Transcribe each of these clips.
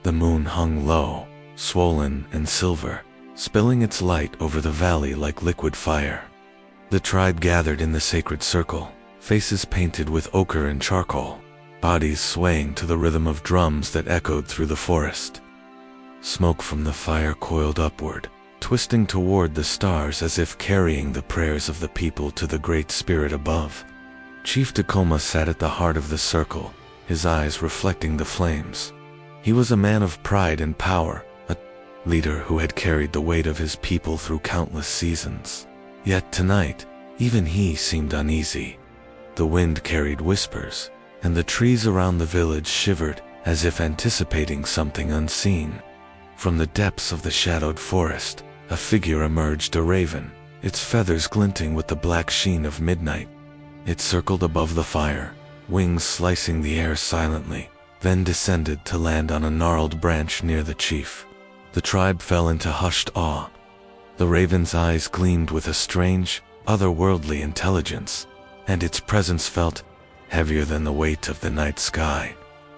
The moon hung low, swollen and silver, spilling its light over the valley like liquid fire. The tribe gathered in the sacred circle, faces painted with ochre and charcoal, bodies swaying to the rhythm of drums that echoed through the forest. Smoke from the fire coiled upward, twisting toward the stars as if carrying the prayers of the people to the great spirit above. Chief Tacoma sat at the heart of the circle, his eyes reflecting the flames. He was a man of pride and power, a leader who had carried the weight of his people through countless seasons. Yet tonight, even he seemed uneasy. The wind carried whispers, and the trees around the village shivered as if anticipating something unseen. From the depths of the shadowed forest, a figure emerged, a raven, its feathers glinting with the black sheen of midnight. It circled above the fire, wings slicing the air silently, then descended to land on a gnarled branch near the chief. The tribe fell into hushed awe. The raven's eyes gleamed with a strange, otherworldly intelligence, and its presence felt heavier than the weight of the night sky.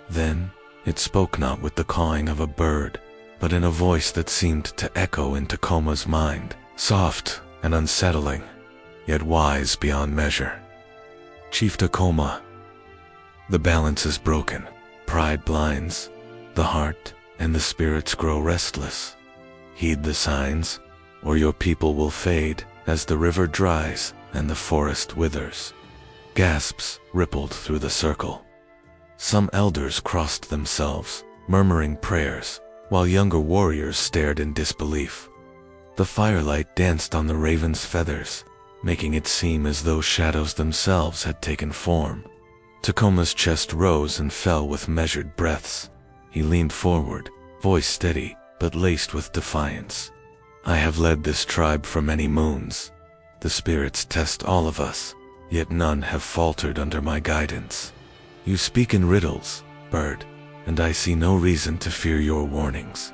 Then, it spoke not with the cawing of a bird, but in a voice that seemed to echo in Tacoma's mind, soft and unsettling, yet wise beyond measure. Chief Tacoma, the balance is broken. Pride blinds the heart, and the spirits grow restless. Heed the signs, or your people will fade as the river dries and the forest withers. Gasps rippled through the circle. Some elders crossed themselves, murmuring prayers, while younger warriors stared in disbelief. The firelight danced on the raven's feathers, making it seem as though shadows themselves had taken form. Tacoma's chest rose and fell with measured breaths. He leaned forward, voice steady, but laced with defiance. I have led this tribe for many moons. The spirits test all of us, yet none have faltered under my guidance. You speak in riddles, bird, and I see no reason to fear your warnings.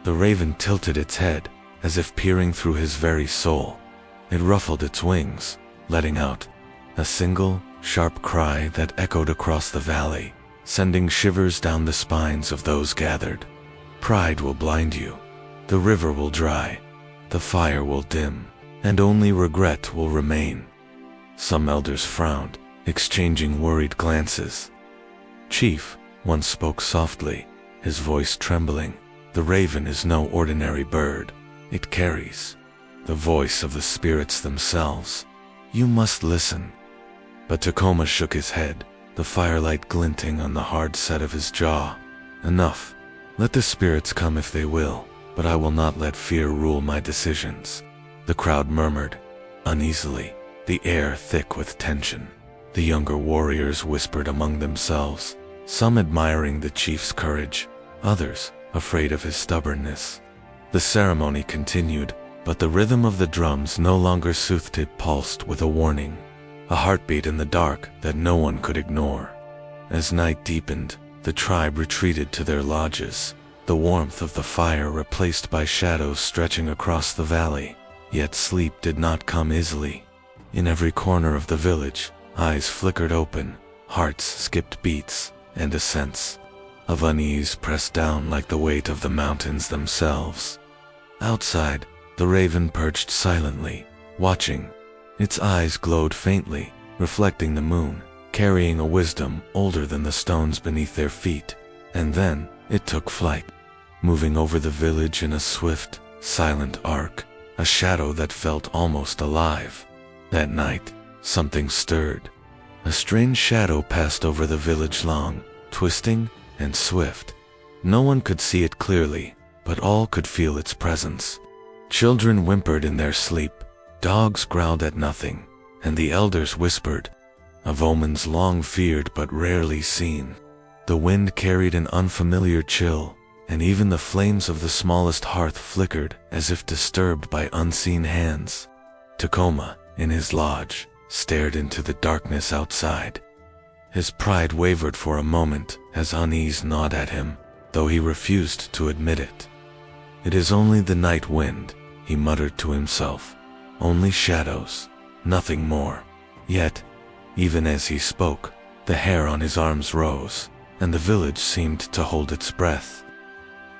The raven tilted its head, as if peering through his very soul. It ruffled its wings, letting out a single, sharp cry that echoed across the valley, sending shivers down the spines of those gathered. Pride will blind you. The river will dry. The fire will dim, and only regret will remain. Some elders frowned, exchanging worried glances. Chief, one spoke softly, his voice trembling. The raven is no ordinary bird. It carries the voice of the spirits themselves. You must listen. But Tacoma shook his head, the firelight glinting on the hard set of his jaw. Enough. Let the spirits come if they will, but I will not let fear rule my decisions. The crowd murmured, uneasily, the air thick with tension. The younger warriors whispered among themselves, some admiring the chief's courage, others afraid of his stubbornness. The ceremony continued, but the rhythm of the drums no longer soothed it, pulsed with a warning. A heartbeat in the dark that no one could ignore. As night deepened, the tribe retreated to their lodges, the warmth of the fire replaced by shadows stretching across the valley. Yet sleep did not come easily. In every corner of the village, eyes flickered open, hearts skipped beats, and a sense of unease pressed down like the weight of the mountains themselves. Outside, the raven perched silently, watching. Its eyes glowed faintly, reflecting the moon, carrying a wisdom older than the stones beneath their feet. And then, it took flight, moving over the village in a swift, silent arc, a shadow that felt almost alive. That night, something stirred. A strange shadow passed over the village lawn, twisting and swift. No one could see it clearly, but all could feel its presence. Children whimpered in their sleep. Dogs growled at nothing, and the elders whispered, of omens long feared but rarely seen. The wind carried an unfamiliar chill, and even the flames of the smallest hearth flickered as if disturbed by unseen hands. Tacoma, in his lodge, stared into the darkness outside. His pride wavered for a moment as unease gnawed at him, though he refused to admit it. It is only the night wind, he muttered to himself. Only shadows, nothing more. Yet, even as he spoke, the hair on his arms rose, and the village seemed to hold its breath.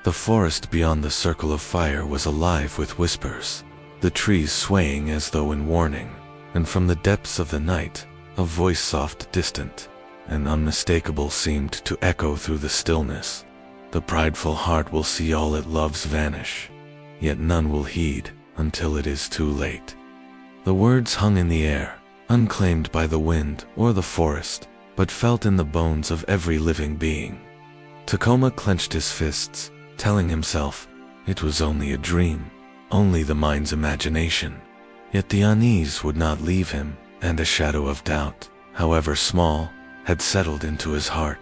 The forest beyond the circle of fire was alive with whispers, the trees swaying as though in warning, and from the depths of the night, a voice soft, distant, and unmistakable seemed to echo through the stillness. The prideful heart will see all it loves vanish, yet none will heed until it is too late. The words hung in the air, unclaimed by the wind or the forest, but felt in the bones of every living being. Tacoma clenched his fists, telling himself it was only a dream, only the mind's imagination. Yet the unease would not leave him, and a shadow of doubt, however small, had settled into his heart.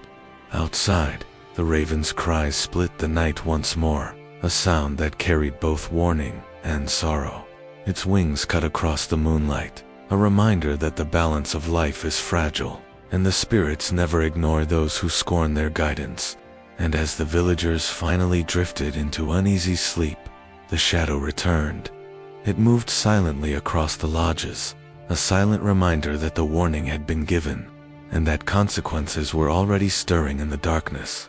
Outside, the raven's cries split the night once more, a sound that carried both warning and sorrow. Its wings cut across the moonlight, a reminder that the balance of life is fragile, and the spirits never ignore those who scorn their guidance. And as the villagers finally drifted into uneasy sleep, the shadow returned. It moved silently across the lodges, a silent reminder that the warning had been given, and that consequences were already stirring in the darkness.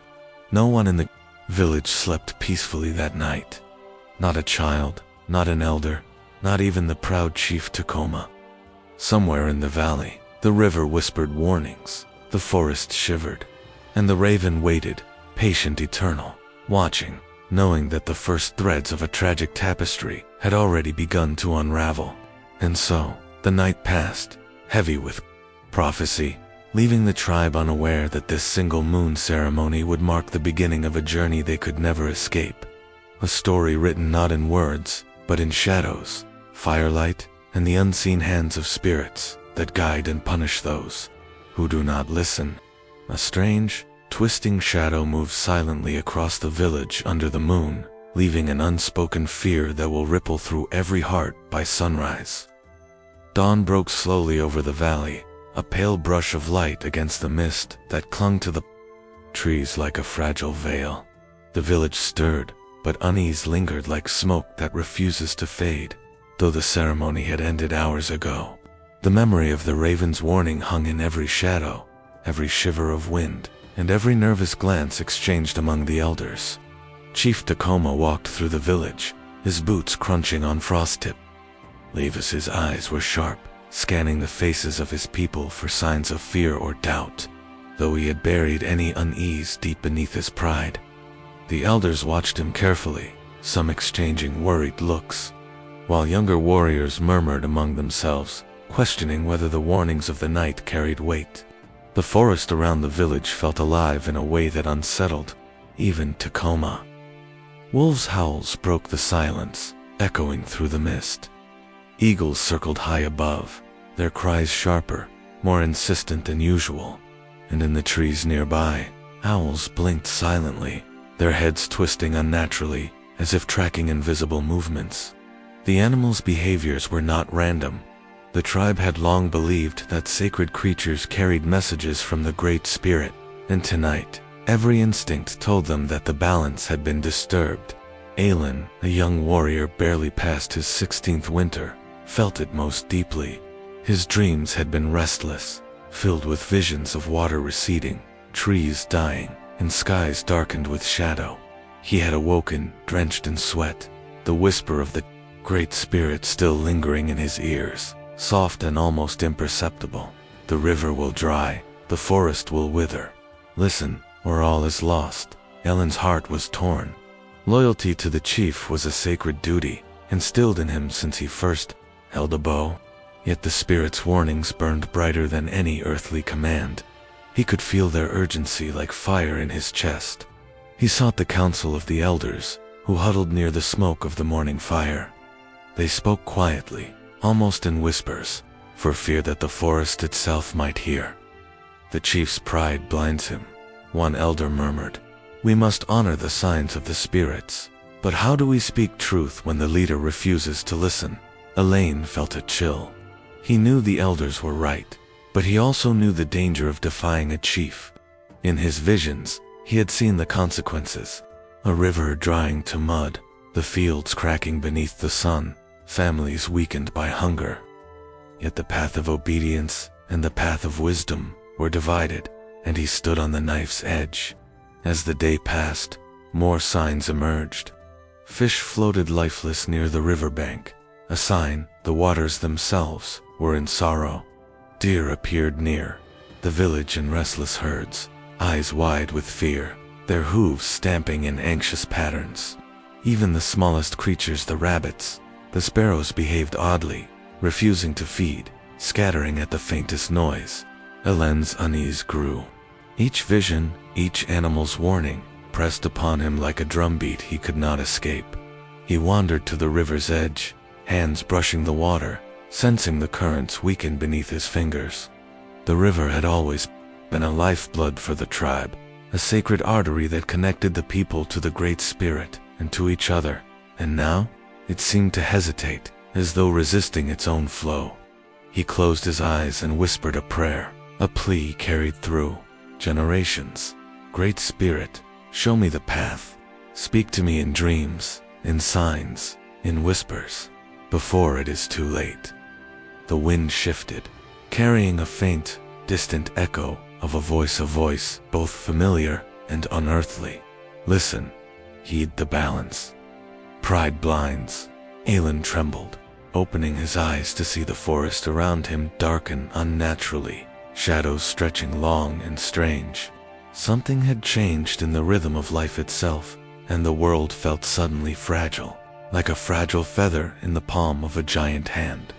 No one in the village slept peacefully that night. Not a child, not an elder, not even the proud chief Tacoma. Somewhere in the valley, the river whispered warnings, the forest shivered, and the raven waited, patient, eternal, watching, knowing that the first threads of a tragic tapestry had already begun to unravel. And so, the night passed, heavy with prophecy, leaving the tribe unaware that this single moon ceremony would mark the beginning of a journey they could never escape. A story written not in words, but in shadows, firelight, and the unseen hands of spirits that guide and punish those who do not listen. A strange, twisting shadow moves silently across the village under the moon, leaving an unspoken fear that will ripple through every heart by sunrise. Dawn broke slowly over the valley, a pale brush of light against the mist that clung to the trees like a fragile veil. The village stirred, but unease lingered like smoke that refuses to fade, though the ceremony had ended hours ago. The memory of the raven's warning hung in every shadow, every shiver of wind, and every nervous glance exchanged among the elders. Chief Tacoma walked through the village, his boots crunching on frost tip. Levis's eyes were sharp, scanning the faces of his people for signs of fear or doubt, though he had buried any unease deep beneath his pride. The elders watched him carefully, some exchanging worried looks, while younger warriors murmured among themselves, questioning whether the warnings of the night carried weight. The forest around the village felt alive in a way that unsettled even Tacoma. Wolves' howls broke the silence, echoing through the mist. Eagles circled high above, their cries sharper, more insistent than usual, and in the trees nearby, owls blinked silently, their heads twisting unnaturally, as if tracking invisible movements. The animals' behaviors were not random. The tribe had long believed that sacred creatures carried messages from the Great Spirit, and tonight, every instinct told them that the balance had been disturbed. Alan, a young warrior barely past his 16th winter, felt it most deeply. His dreams had been restless, filled with visions of water receding, trees dying, and skies darkened with shadow. He had awoken, drenched in sweat, the whisper of the Great Spirit still lingering in his ears, soft and almost imperceptible. The river will dry, the forest will wither. Listen, or all is lost. Ellen's heart was torn. Loyalty to the chief was a sacred duty, instilled in him since he first held a bow. Yet the spirit's warnings burned brighter than any earthly command. He could feel their urgency like fire in his chest. He sought the counsel of the elders, who huddled near the smoke of the morning fire. They spoke quietly, almost in whispers, for fear that the forest itself might hear. The chief's pride blinds him, one elder murmured. We must honor the signs of the spirits. But how do we speak truth when the leader refuses to listen? Elaine felt a chill. He knew the elders were right, but he also knew the danger of defying a chief. In his visions, he had seen the consequences. A river drying to mud, the fields cracking beneath the sun, families weakened by hunger. Yet the path of obedience and the path of wisdom were divided, and he stood on the knife's edge. As the day passed, more signs emerged. Fish floated lifeless near the riverbank, a sign the waters themselves were in sorrow. Deer appeared near the village in restless herds, eyes wide with fear, their hooves stamping in anxious patterns. Even the smallest creatures, the rabbits, the sparrows, behaved oddly, refusing to feed, scattering at the faintest noise. Helen's unease grew. Each vision, each animal's warning, pressed upon him like a drumbeat he could not escape. He wandered to the river's edge, hands brushing the water, sensing the currents weaken beneath his fingers. The river had always been a lifeblood for the tribe, a sacred artery that connected the people to the Great Spirit and to each other, and now it seemed to hesitate, as though resisting its own flow. He closed his eyes and whispered a prayer, a plea carried through generations. Great Spirit, show me the path. Speak to me in dreams, in signs, in whispers, before it is too late. The wind shifted, carrying a faint, distant echo of a voice both familiar and unearthly. Listen, heed the balance. Pride blinds. Alan trembled, opening his eyes to see the forest around him darken unnaturally, shadows stretching long and strange. Something had changed in the rhythm of life itself, and the world felt suddenly fragile, like a fragile feather in the palm of a giant hand.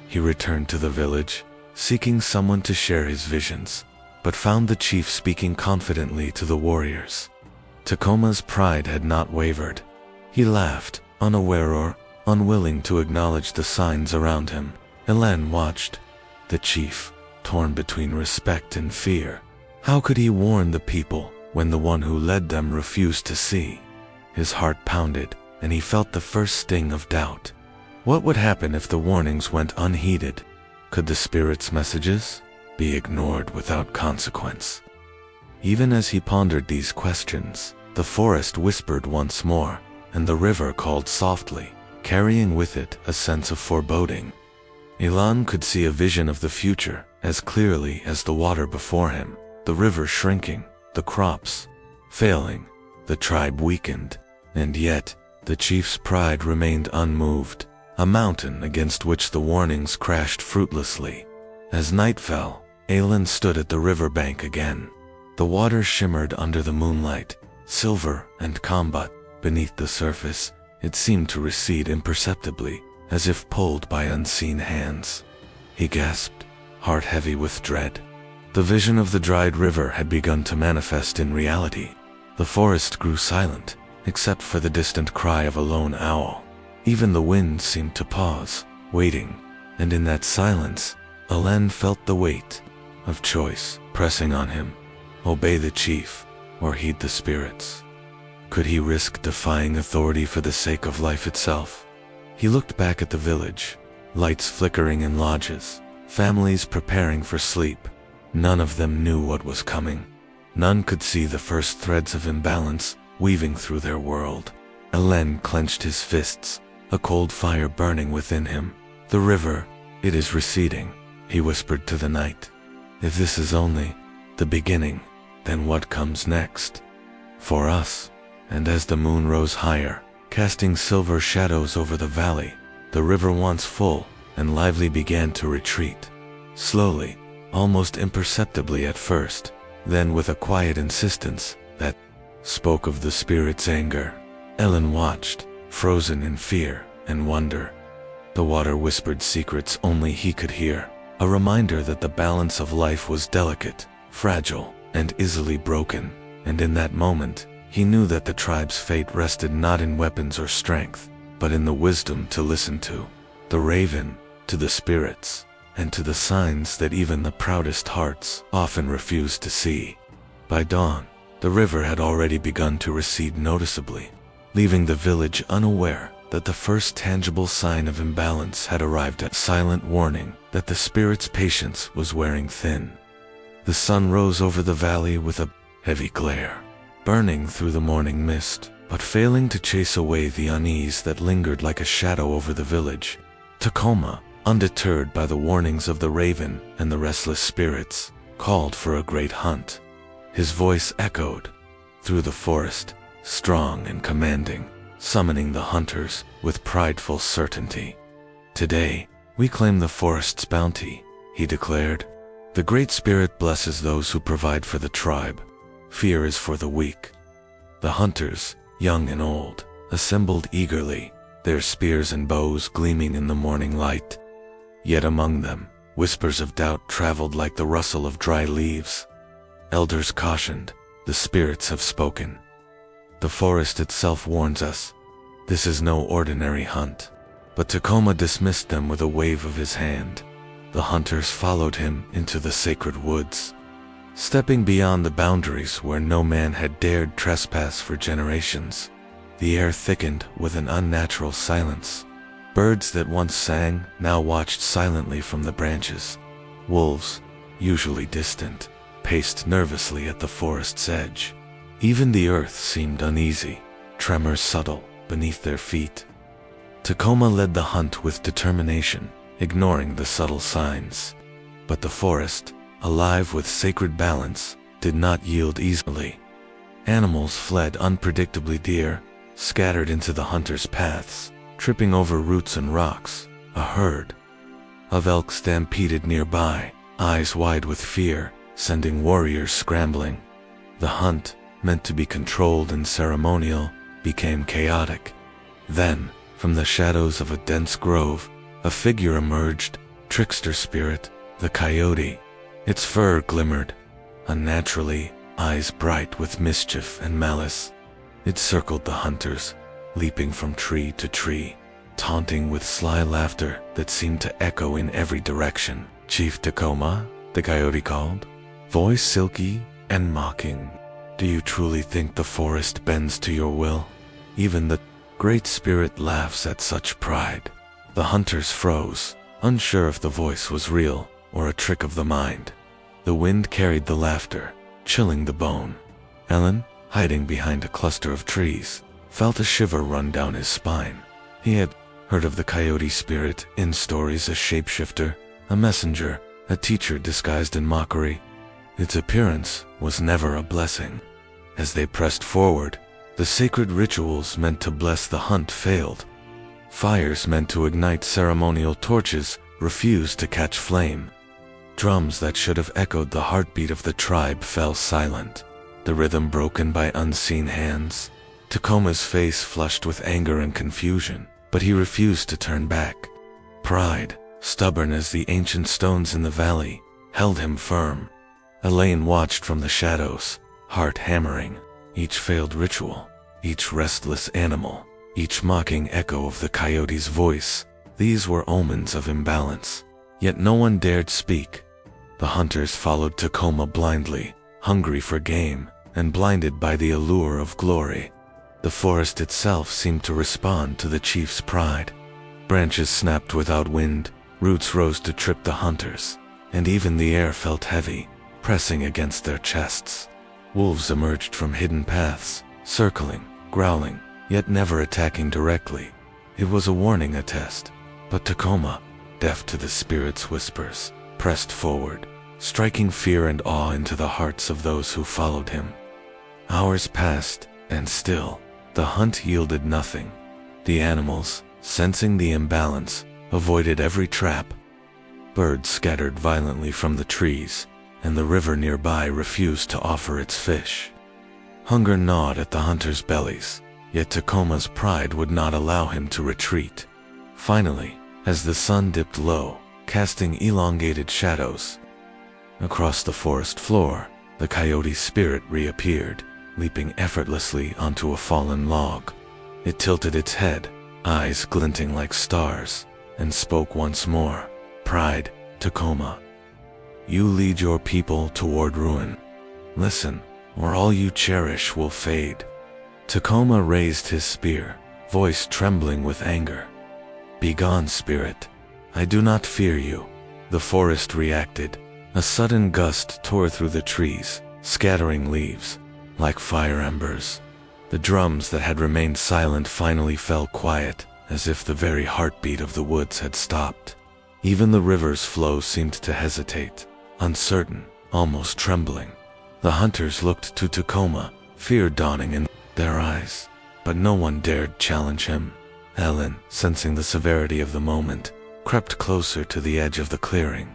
He returned to the village, seeking someone to share his visions, but found the chief speaking confidently to the warriors. Tacoma's pride had not wavered. He laughed, unaware or unwilling to acknowledge the signs around him. Elan watched. The chief, torn between respect and fear. How could he warn the people when the one who led them refused to see? His heart pounded, and he felt the first sting of doubt. What would happen if the warnings went unheeded? Could the spirit's messages be ignored without consequence? Even as he pondered these questions, the forest whispered once more, and the river called softly, carrying with it a sense of foreboding. Elan could see a vision of the future as clearly as the water before him, the river shrinking, the crops failing, the tribe weakened, and yet the chief's pride remained unmoved, a mountain against which the warnings crashed fruitlessly. As night fell, Alan stood at the riverbank again. The water shimmered under the moonlight, silver and combat. Beneath the surface, it seemed to recede imperceptibly, as if pulled by unseen hands. He gasped, heart heavy with dread. The vision of the dried river had begun to manifest in reality. The forest grew silent, except for the distant cry of a lone owl. Even the wind seemed to pause, waiting, and in that silence, Alan felt the weight of choice pressing on him. Obey the chief, or heed the spirits. Could he risk defying authority for the sake of life itself? He looked back at the village, lights flickering in lodges, families preparing for sleep. None of them knew what was coming. None could see the first threads of imbalance weaving through their world. Alan clenched his fists, a cold fire burning within him. The river, it is receding, he whispered to the night. If this is only the beginning, then what comes next? For us. And as the moon rose higher, casting silver shadows over the valley, the river once full and lively began to retreat. Slowly, almost imperceptibly at first, then with a quiet insistence that spoke of the spirit's anger. Ellen watched, frozen in fear and wonder. The water whispered secrets only he could hear, a reminder that the balance of life was delicate, fragile, and easily broken, and in that moment, he knew that the tribe's fate rested not in weapons or strength, but in the wisdom to listen to the raven, to the spirits, and to the signs that even the proudest hearts often refuse to see. By dawn, the river had already begun to recede noticeably, leaving the village unaware that the first tangible sign of imbalance had arrived, a silent warning that the spirit's patience was wearing thin. The sun rose over the valley with a heavy glare, burning through the morning mist, but failing to chase away the unease that lingered like a shadow over the village. Tacoma, undeterred by the warnings of the raven and the restless spirits, called for a great hunt. His voice echoed through the forest, strong and commanding, summoning the hunters with prideful certainty. "Today, we claim the forest's bounty," he declared. "The Great Spirit blesses those who provide for the tribe. Fear is for the weak." The hunters, young and old, assembled eagerly, their spears and bows gleaming in the morning light. Yet among them, whispers of doubt traveled like the rustle of dry leaves. Elders cautioned, "The spirits have spoken. The forest itself warns us. This is no ordinary hunt." But Tacoma dismissed them with a wave of his hand. The hunters followed him into the sacred woods, stepping beyond the boundaries where no man had dared trespass for generations. The air thickened with an unnatural silence. Birds that once sang now watched silently from the branches. Wolves, usually distant, paced nervously at the forest's edge. Even the earth seemed uneasy, tremors subtle beneath their feet. Tacoma led the hunt with determination, ignoring the subtle signs. But the forest, alive with sacred balance, did not yield easily. Animals fled unpredictably, deer scattered into the hunters' paths, tripping over roots and rocks. A herd of elk stampeded nearby, eyes wide with fear, sending warriors scrambling. The hunt, meant to be controlled and ceremonial, became chaotic. Then, from the shadows of a dense grove, a figure emerged, trickster spirit, the coyote. Its fur glimmered, unnaturally, eyes bright with mischief and malice. It circled the hunters, leaping from tree to tree, taunting with sly laughter that seemed to echo in every direction. "Chief Tacoma," the coyote called, voice silky and mocking. "Do you truly think the forest bends to your will? Even the Great Spirit laughs at such pride." The hunters froze, unsure if the voice was real or a trick of the mind. The wind carried the laughter, chilling the bone. Ellen, hiding behind a cluster of trees, felt a shiver run down his spine. He had heard of the coyote spirit in stories, a shapeshifter, a messenger, a teacher disguised in mockery. Its appearance was never a blessing. As they pressed forward, the sacred rituals meant to bless the hunt failed. Fires meant to ignite ceremonial torches refused to catch flame. Drums that should have echoed the heartbeat of the tribe fell silent, the rhythm broken by unseen hands. Tacoma's face flushed with anger and confusion, but he refused to turn back. Pride, stubborn as the ancient stones in the valley, held him firm. Elaine watched from the shadows, heart hammering. Each failed ritual, each restless animal, each mocking echo of the coyote's voice, these were omens of imbalance. Yet no one dared speak. The hunters followed Tacoma blindly, hungry for game, and blinded by the allure of glory. The forest itself seemed to respond to the chief's pride. Branches snapped without wind, roots rose to trip the hunters, and even the air felt heavy, pressing against their chests. Wolves emerged from hidden paths, circling, growling, yet never attacking directly. It was a warning, a test. But Tacoma, deaf to the spirit's whispers, pressed forward, striking fear and awe into the hearts of those who followed him. Hours passed, and still, the hunt yielded nothing. The animals, sensing the imbalance, avoided every trap. Birds scattered violently from the trees, and the river nearby refused to offer its fish. Hunger gnawed at the hunters' bellies, yet Tacoma's pride would not allow him to retreat. Finally, as the sun dipped low, casting elongated shadows across the forest floor, the coyote's spirit reappeared, leaping effortlessly onto a fallen log. It tilted its head, eyes glinting like stars, and spoke once more. "Pride, Tacoma. You lead your people toward ruin. Listen, or all you cherish will fade." Tacoma raised his spear, voice trembling with anger. "Begone, spirit. I do not fear you." The forest reacted. A sudden gust tore through the trees, scattering leaves like fire embers. The drums that had remained silent finally fell quiet, as if the very heartbeat of the woods had stopped. Even the river's flow seemed to hesitate, uncertain, almost trembling. The hunters looked to Tacoma, fear dawning in their eyes, but no one dared challenge him. Ellen, sensing the severity of the moment, crept closer to the edge of the clearing.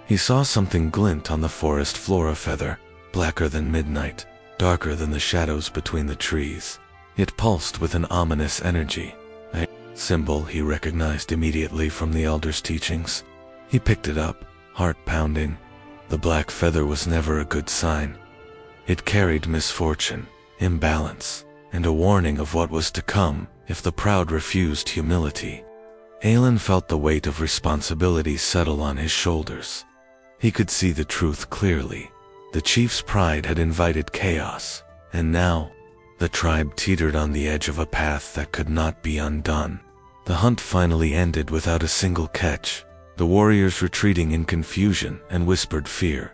He saw something glint on the forest floor, a feather, blacker than midnight, darker than the shadows between the trees. It pulsed with an ominous energy, a symbol he recognized immediately from the elder's teachings. He picked it up, heart pounding. The black feather was never a good sign. It carried misfortune, imbalance, and a warning of what was to come if the proud refused humility. Aelin felt the weight of responsibility settle on his shoulders. He could see the truth clearly. The chief's pride had invited chaos, and now, the tribe teetered on the edge of a path that could not be undone. The hunt finally ended without a single catch, the warriors retreating in confusion and whispered fear.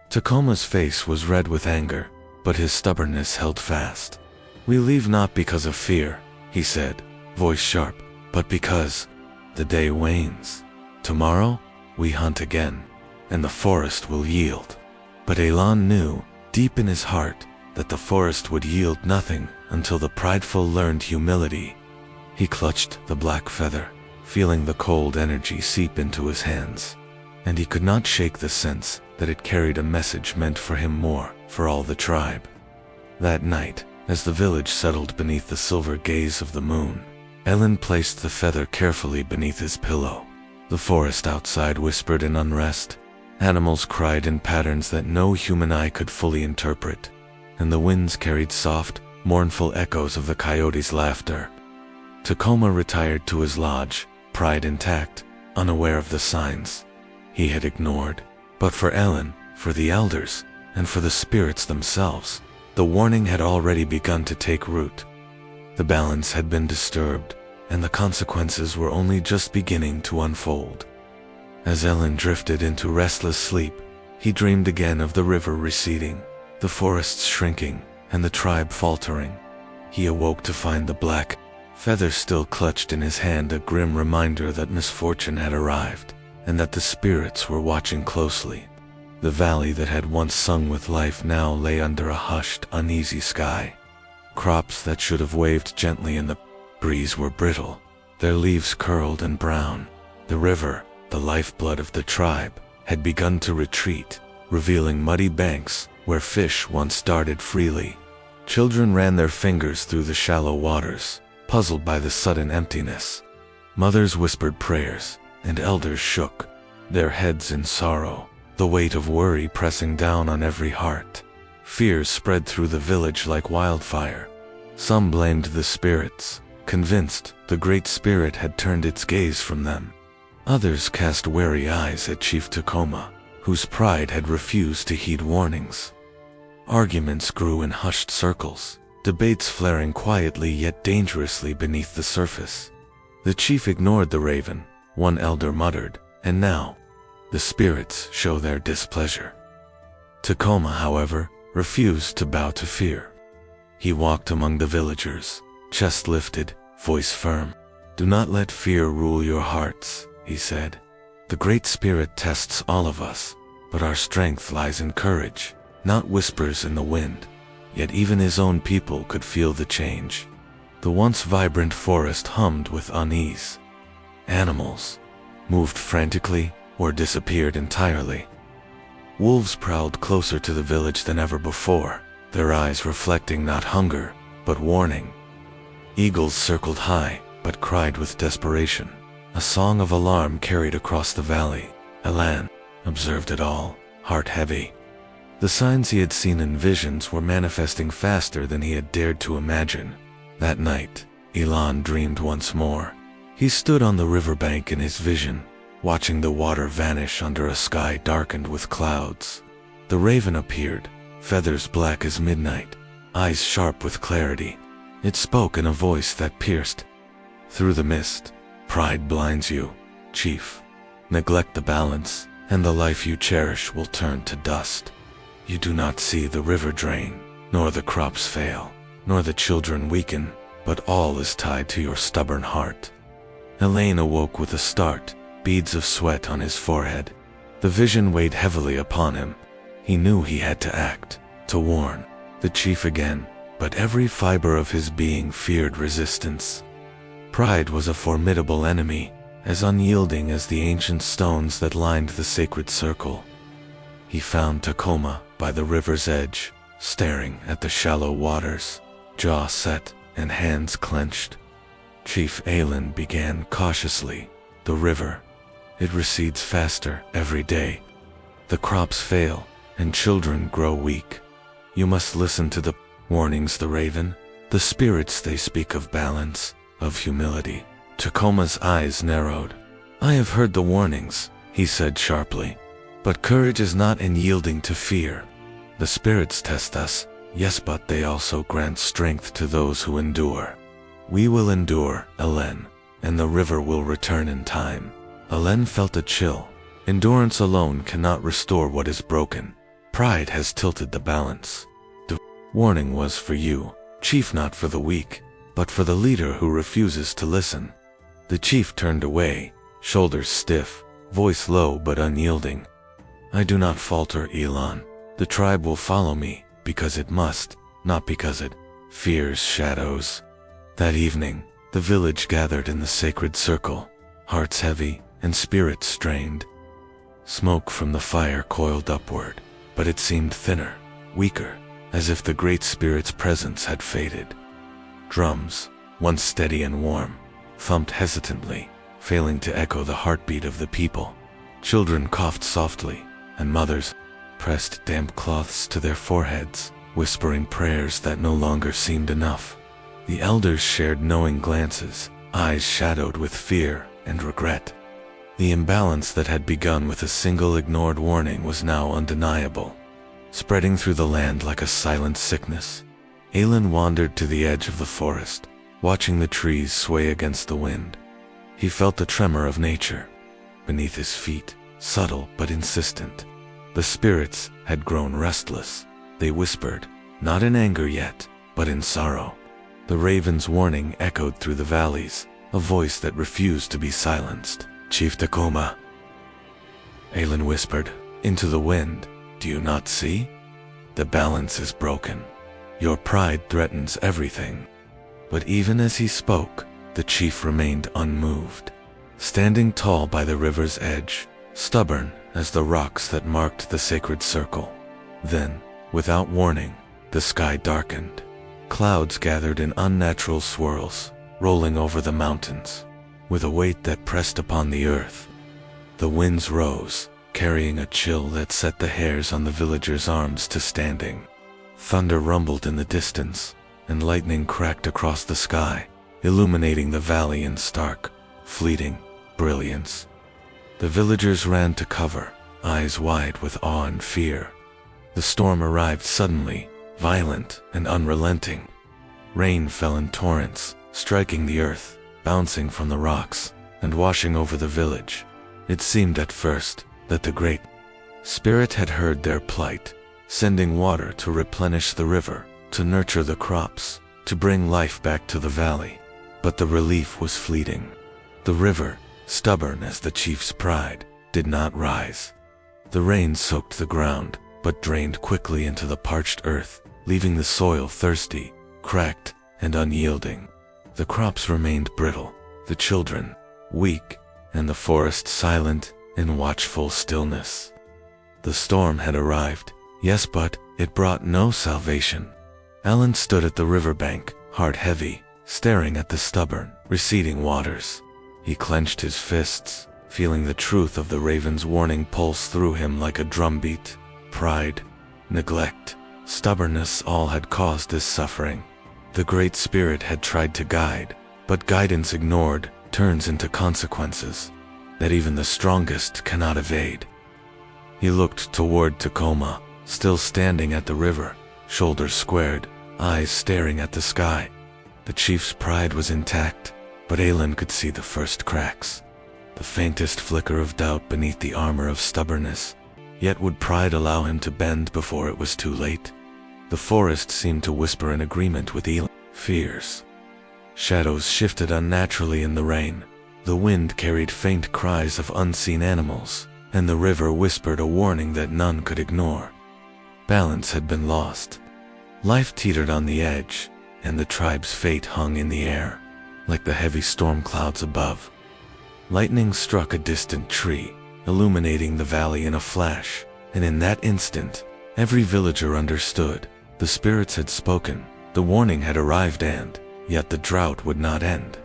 Tacoma's face was red with anger, but his stubbornness held fast. "We leave not because of fear," he said, voice sharp, "but because the day wanes. Tomorrow, we hunt again, and the forest will yield." But Aelin knew, deep in his heart, that the forest would yield nothing until the prideful learned humility. He clutched the black feather, feeling the cold energy seep into his hands, and he could not shake the sense that it carried a message meant for him more, for all the tribe. That night, as the village settled beneath the silver gaze of the moon, Ellen placed the feather carefully beneath his pillow. The forest outside whispered in unrest. Animals cried in patterns that no human eye could fully interpret, and the winds carried soft, mournful echoes of the coyotes' laughter. Tacoma retired to his lodge, pride intact, unaware of the signs he had ignored. But for Ellen, for the elders, and for the spirits themselves, the warning had already begun to take root. The balance had been disturbed, and the consequences were only just beginning to unfold. As Ellen drifted into restless sleep, he dreamed again of the river receding, the forests shrinking, and the tribe faltering. He awoke to find the black feather still clutched in his hand, a grim reminder that misfortune had arrived, and that the spirits were watching closely. The valley that had once sung with life now lay under a hushed, uneasy sky. Crops that should have waved gently in the breeze were brittle, their leaves curled and brown. The river, the lifeblood of the tribe, had begun to retreat, revealing muddy banks where fish once darted freely. Children ran their fingers through the shallow waters, puzzled by the sudden emptiness. Mothers whispered prayers, and elders shook their heads in sorrow, the weight of worry pressing down on every heart. Fears spread through the village like wildfire. Some blamed the spirits, convinced the Great Spirit had turned its gaze from them. Others cast wary eyes at Chief Tacoma, whose pride had refused to heed warnings. Arguments grew in hushed circles, debates flaring quietly yet dangerously beneath the surface. The chief ignored the raven, one elder muttered, and now, the spirits show their displeasure. Tacoma, however, refused to bow to fear. He walked among the villagers, chest lifted, voice firm. "Do not let fear rule your hearts," he said. "The Great Spirit tests all of us, but our strength lies in courage, not whispers in the wind." Yet even his own people could feel the change. The once vibrant forest hummed with unease. Animals moved frantically or disappeared entirely. Wolves prowled closer to the village than ever before, their eyes reflecting not hunger, but warning. Eagles circled high, but cried with desperation. A song of alarm carried across the valley. Alan observed it all, heart heavy. The signs he had seen in visions were manifesting faster than he had dared to imagine. That night, Elon dreamed once more. He stood on the riverbank in his vision, watching the water vanish under a sky darkened with clouds. The raven appeared, feathers black as midnight, eyes sharp with clarity. It spoke in a voice that pierced through the mist. "Pride blinds you, chief. Neglect the balance, and the life you cherish will turn to dust. You do not see the river drain, nor the crops fail, nor the children weaken, but all is tied to your stubborn heart." Elaine awoke with a start, beads of sweat on his forehead. The vision weighed heavily upon him. He knew he had to act, to warn the chief again, but every fiber of his being feared resistance. Pride was a formidable enemy, as unyielding as the ancient stones that lined the sacred circle. He found Tacoma by the river's edge, staring at the shallow waters, jaw set and hands clenched. Chief Aelin began cautiously. The river, it recedes faster every day. The crops fail, and children grow weak. You must listen to the warnings, the raven, the spirits they speak of balance, of humility. Tacoma's eyes narrowed. I have heard the warnings, he said sharply. But courage is not in yielding to fear. The spirits test us, yes, but they also grant strength to those who endure. We will endure, Elen, and the river will return in time. Elen felt a chill. Endurance alone cannot restore what is broken. Pride has tilted the balance. The warning was for you, chief, not for the weak, but for the leader who refuses to listen. The chief turned away, shoulders stiff, voice low but unyielding. I do not falter, Elon. The tribe will follow me, because it must, not because it fears shadows. That evening, the village gathered in the sacred circle, hearts heavy and spirits strained. Smoke from the fire coiled upward, but it seemed thinner, weaker, as if the Great Spirit's presence had faded. Drums, once steady and warm, thumped hesitantly, failing to echo the heartbeat of the people. Children coughed softly, and mothers pressed damp cloths to their foreheads, whispering prayers that no longer seemed enough. The elders shared knowing glances, eyes shadowed with fear and regret. The imbalance that had begun with a single ignored warning was now undeniable, spreading through the land like a silent sickness. Aelin wandered to the edge of the forest, watching the trees sway against the wind. He felt the tremor of nature beneath his feet, subtle but insistent. The spirits had grown restless. They whispered, not in anger yet, but in sorrow. The raven's warning echoed through the valleys, a voice that refused to be silenced. Chief Tacoma, Aelin whispered into the wind, do you not see? The balance is broken. Your pride threatens everything. But even as he spoke, the chief remained unmoved, standing tall by the river's edge, stubborn as the rocks that marked the sacred circle. Then, without warning, the sky darkened. Clouds gathered in unnatural swirls, rolling over the mountains, with a weight that pressed upon the earth. The winds rose, carrying a chill that set the hairs on the villagers' arms to standing. Thunder rumbled in the distance, and lightning cracked across the sky, illuminating the valley in stark, fleeting brilliance. The villagers ran to cover, eyes wide with awe and fear. The storm arrived suddenly, violent and unrelenting. Rain fell in torrents, striking the earth, bouncing from the rocks, and washing over the village. It seemed at first that the Great Spirit had heard their plight, sending water to replenish the river, to nurture the crops, to bring life back to the valley. But the relief was fleeting. The river, stubborn as the chief's pride, did not rise. The rain soaked the ground, but drained quickly into the parched earth, leaving the soil thirsty, cracked, and unyielding. The crops remained brittle, the children weak, and the forest silent in watchful stillness. The storm had arrived, yes, but it brought no salvation. Alan stood at the riverbank, heart heavy, staring at the stubborn, receding waters. He clenched his fists, feeling the truth of the raven's warning pulse through him like a drumbeat. Pride, neglect, stubbornness all had caused this suffering. The Great Spirit had tried to guide, but guidance ignored turns into consequences that even the strongest cannot evade. He looked toward Tacoma, still standing at the river, shoulders squared, eyes staring at the sky. The chief's pride was intact, but Aelin could see the first cracks, the faintest flicker of doubt beneath the armor of stubbornness. Yet would pride allow him to bend before it was too late? The forest seemed to whisper in agreement with Aelin's fears. Shadows shifted unnaturally in the rain. The wind carried faint cries of unseen animals, and the river whispered a warning that none could ignore. Balance had been lost. Life teetered on the edge, and the tribe's fate hung in the air, like the heavy storm clouds above. Lightning struck a distant tree, illuminating the valley in a flash, and in that instant, every villager understood. The spirits had spoken, the warning had arrived, and yet the drought would not end.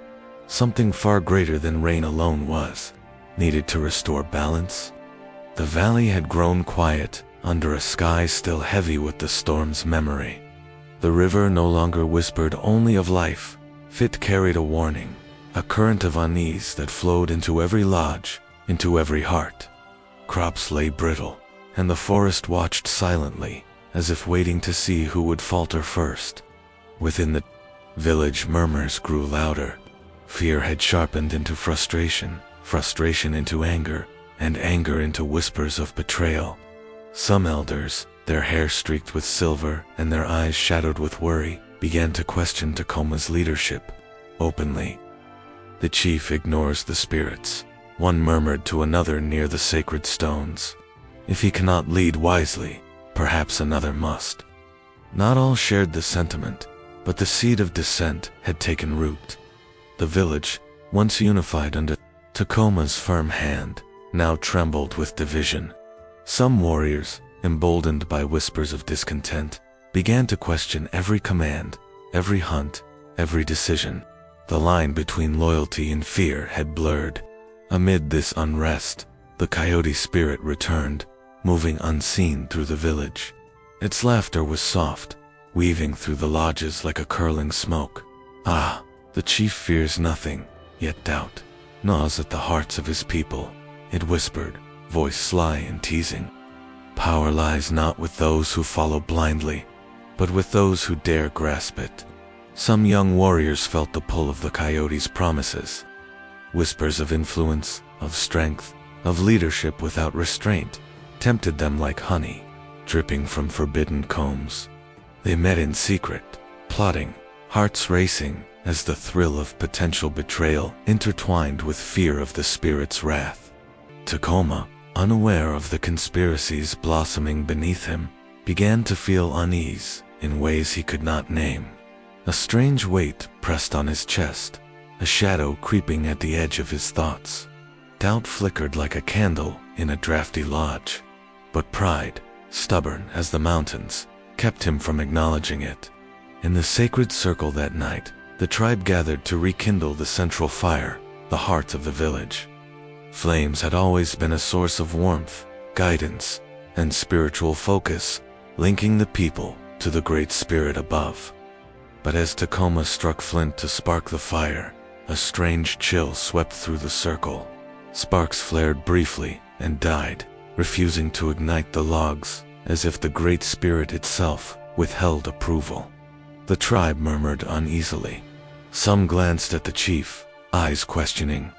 Something far greater than rain alone was needed to restore balance. The valley had grown quiet, under a sky still heavy with the storm's memory. The river no longer whispered only of life, it carried a warning, a current of unease that flowed into every lodge, into every heart. Crops lay brittle, and the forest watched silently, as if waiting to see who would falter first. Within the village, murmurs grew louder. Fear had sharpened into frustration, frustration into anger, and anger into whispers of betrayal. Some elders, their hair streaked with silver and their eyes shadowed with worry, began to question Tacoma's leadership openly. "The chief ignores the spirits," one murmured to another near the sacred stones. "If he cannot lead wisely, perhaps another must." Not all shared the sentiment, but the seed of dissent had taken root. The village, once unified under Tacoma's firm hand, now trembled with division. Some warriors, emboldened by whispers of discontent, began to question every command, every hunt, every decision. The line between loyalty and fear had blurred. Amid this unrest, the coyote spirit returned, moving unseen through the village. Its laughter was soft, weaving through the lodges like a curling smoke. "Ah, the chief fears nothing, yet doubt gnaws at the hearts of his people," it whispered, voice sly and teasing. "Power lies not with those who follow blindly, but with those who dare grasp it." Some young warriors felt the pull of the coyote's promises. Whispers of influence, of strength, of leadership without restraint, tempted them like honey, dripping from forbidden combs. They met in secret, plotting, hearts racing, as the thrill of potential betrayal intertwined with fear of the spirit's wrath. Tacoma, unaware of the conspiracies blossoming beneath him, began to feel unease in ways he could not name. A strange weight pressed on his chest, a shadow creeping at the edge of his thoughts. Doubt flickered like a candle in a drafty lodge, but pride, stubborn as the mountains, kept him from acknowledging it. In the sacred circle that night, the tribe gathered to rekindle the central fire, the heart of the village. Flames had always been a source of warmth, guidance, and spiritual focus, linking the people to the great spirit above. But as Tacoma struck flint to spark the fire, a strange chill swept through the circle. Sparks flared briefly and died, refusing to ignite the logs, as if the great spirit itself withheld approval. The tribe murmured uneasily. Some glanced at the chief, eyes questioning.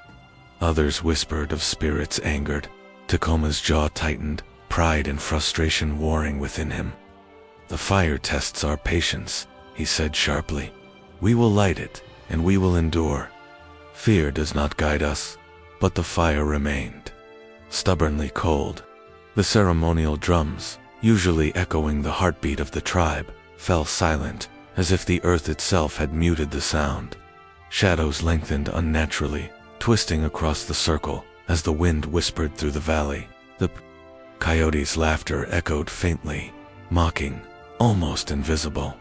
Others whispered of spirits angered. Tacoma's jaw tightened, pride and frustration warring within him. "The fire tests our patience," he said sharply. "We will light it, and we will endure. Fear does not guide us." But the fire remained, stubbornly cold. The ceremonial drums, usually echoing the heartbeat of the tribe, fell silent, as if the earth itself had muted the sound. Shadows lengthened unnaturally, twisting across the circle as the wind whispered through the valley. The coyote's laughter echoed faintly, mocking, almost invisible.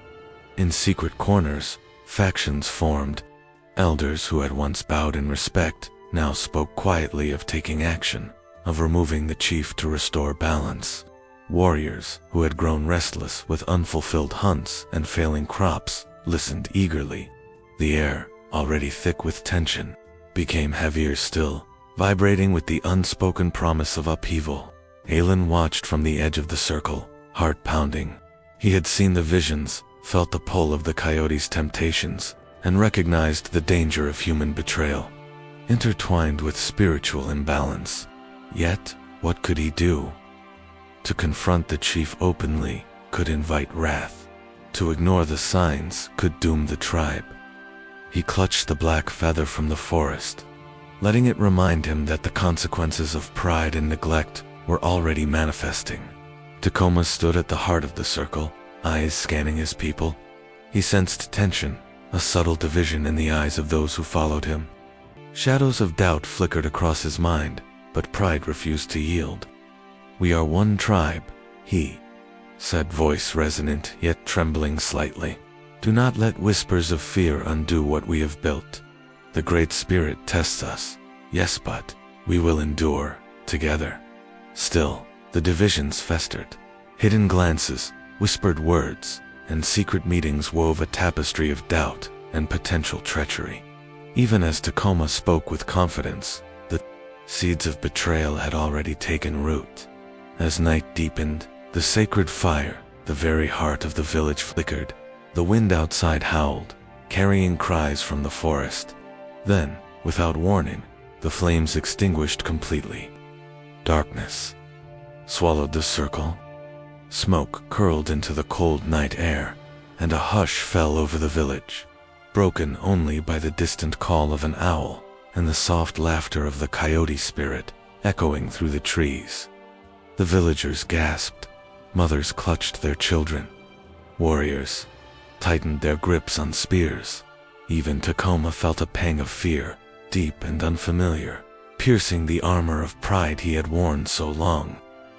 In secret corners, factions formed. Elders who had once bowed in respect now spoke quietly of taking action, of removing the chief to restore balance. Warriors who had grown restless with unfulfilled hunts and failing crops listened eagerly. The air, already thick with tension, became heavier still, vibrating with the unspoken promise of upheaval. Alan watched from the edge of the circle, heart pounding. He had seen the visions, felt the pull of the coyote's temptations, and recognized the danger of human betrayal, intertwined with spiritual imbalance. Yet, what could he do? To confront the chief openly could invite wrath. To ignore the signs could doom the tribe. He clutched the black feather from the forest, letting it remind him that the consequences of pride and neglect were already manifesting. Tacoma stood at the heart of the circle, eyes scanning his people. He sensed tension, a subtle division in the eyes of those who followed him. Shadows of doubt flickered across his mind, but pride refused to yield. "We are one tribe," he said, voice resonant yet trembling slightly. "Do not let whispers of fear undo what we have built. The Great Spirit tests us, yes, but we will endure together." Still, the divisions festered. Hidden glances, whispered words, and secret meetings wove a tapestry of doubt and potential treachery. Even as Tacoma spoke with confidence, the seeds of betrayal had already taken root. As night deepened, the sacred fire, the very heart of the village, flickered. The wind outside howled, carrying cries from the forest. Then, without warning, the flames extinguished completely. Darkness swallowed the circle. Smoke curled into the cold night air, and a hush fell over the village, broken only by the distant call of an owl and the soft laughter of the coyote spirit echoing through the trees. The villagers gasped. Mothers clutched their children. Warriors tightened their grips on spears. Even Tacoma felt a pang of fear, deep and unfamiliar, piercing the armor of pride he had worn so long.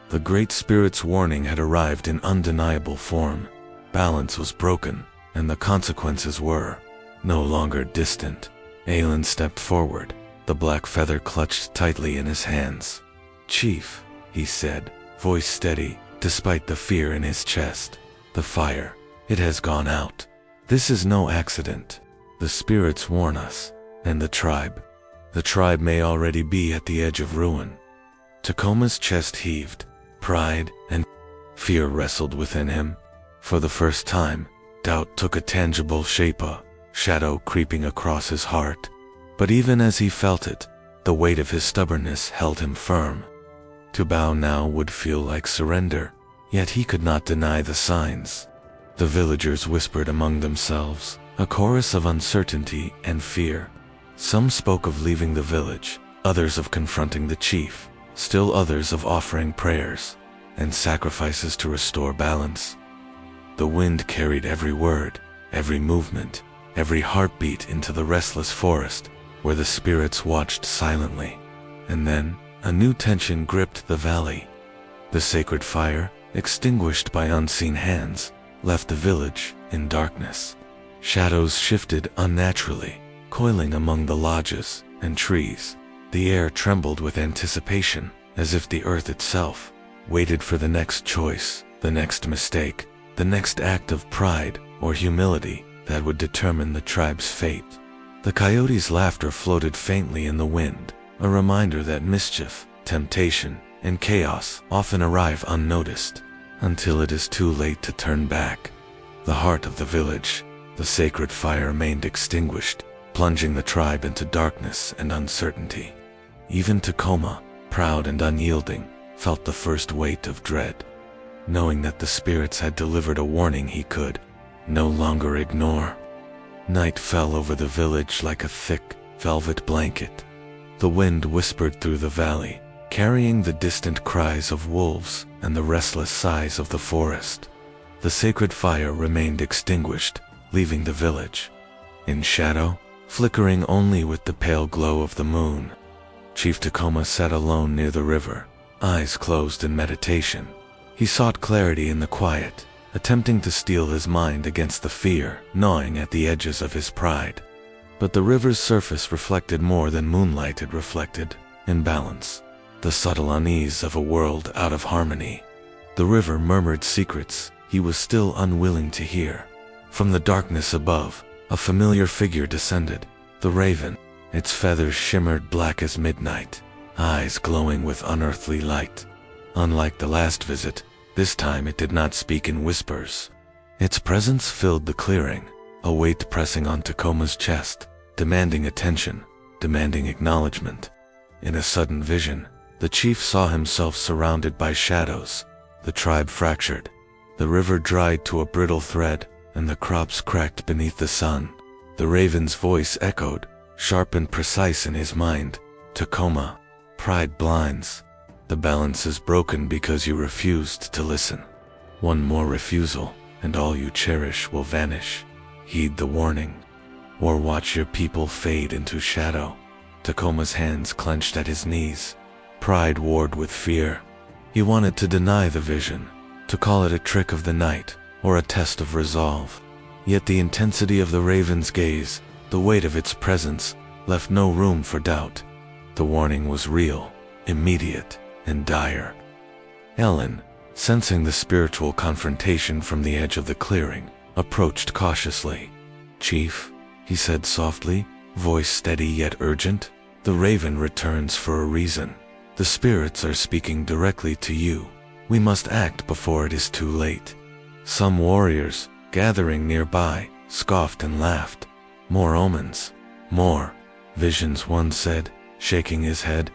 The Great Spirit's warning had arrived in undeniable form. Balance was broken, and the consequences were no longer distant. Aelin stepped forward, the black feather clutched tightly in his hands. "Chief," he said, voice steady, despite the fear in his chest. "The fire, it has gone out. This is no accident. The spirits warn us, and the tribe may already be at the edge of ruin." Tacoma's chest heaved. Pride and fear wrestled within him. For the first time, doubt took a tangible shape, a shadow creeping across his heart. But even as he felt it, the weight of his stubbornness held him firm. To bow now would feel like surrender, yet he could not deny the signs. The villagers whispered among themselves, a chorus of uncertainty and fear. Some spoke of leaving the village, others of confronting the chief, still others of offering prayers and sacrifices to restore balance. The wind carried every word, every movement, every heartbeat into the restless forest, where the spirits watched silently. And then, a new tension gripped the valley. The sacred fire, extinguished by unseen hands, left the village in darkness. Shadows shifted unnaturally, coiling among the lodges and trees. The air trembled with anticipation, as if the earth itself waited for the next choice, the next mistake, the next act of pride or humility that would determine the tribe's fate. The coyote's laughter floated faintly in the wind, a reminder that mischief, temptation, and chaos often arrive unnoticed, until it is too late to turn back. The heart of the village, the sacred fire, remained extinguished, plunging the tribe into darkness and uncertainty. Even Tacoma, proud and unyielding, felt the first weight of dread, knowing that the spirits had delivered a warning he could no longer ignore. Night fell over the village like a thick, velvet blanket. The wind whispered through the valley, carrying the distant cries of wolves and the restless sighs of the forest. The sacred fire remained extinguished, leaving the village in shadow, flickering only with the pale glow of the moon. Chief Tacoma sat alone near the river, eyes closed in meditation. He sought clarity in the quiet, attempting to steel his mind against the fear gnawing at the edges of his pride. But the river's surface reflected more than moonlight. It reflected imbalance, the subtle unease of a world out of harmony. The river murmured secrets he was still unwilling to hear. From the darkness above, a familiar figure descended, the raven. Its feathers shimmered black as midnight, eyes glowing with unearthly light. Unlike the last visit, this time it did not speak in whispers. Its presence filled the clearing, a weight pressing on Tacoma's chest, demanding attention, demanding acknowledgement. In a sudden vision, the chief saw himself surrounded by shadows. The tribe fractured. The river dried to a brittle thread, and the crops cracked beneath the sun. The raven's voice echoed, sharp and precise in his mind. "Tacoma, pride blinds. The balance is broken because you refused to listen." One more refusal, and all you cherish will vanish. Heed the warning, or watch your people fade into shadow. Tacoma's hands clenched at his knees. Pride warred with fear. He wanted to deny the vision, to call it a trick of the night, or a test of resolve. Yet the intensity of the raven's gaze, the weight of its presence, left no room for doubt. The warning was real, immediate, and dire. Ellen, sensing the spiritual confrontation from the edge of the clearing, approached cautiously. "Chief," he said softly, voice steady yet urgent, "the raven returns for a reason. The spirits are speaking directly to you. We must act before it is too late." Some warriors, gathering nearby, scoffed and laughed. "More omens. More visions," one said, shaking his head.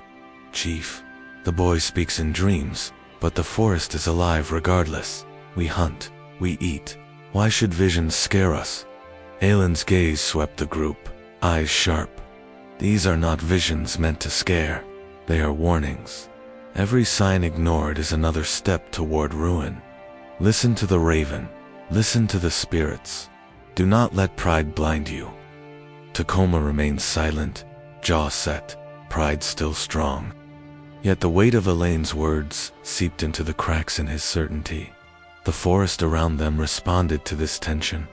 "Chief, the boy speaks in dreams, but the forest is alive regardless. We hunt, we eat. Why should visions scare us?" Aelin's gaze swept the group, eyes sharp. "These are not visions meant to scare. They are warnings. Every sign ignored is another step toward ruin. Listen to the raven. Listen to the spirits. Do not let pride blind you." Tacoma remained silent, jaw set, pride still strong. Yet the weight of Elaine's words seeped into the cracks in his certainty. The forest around them responded to this tension.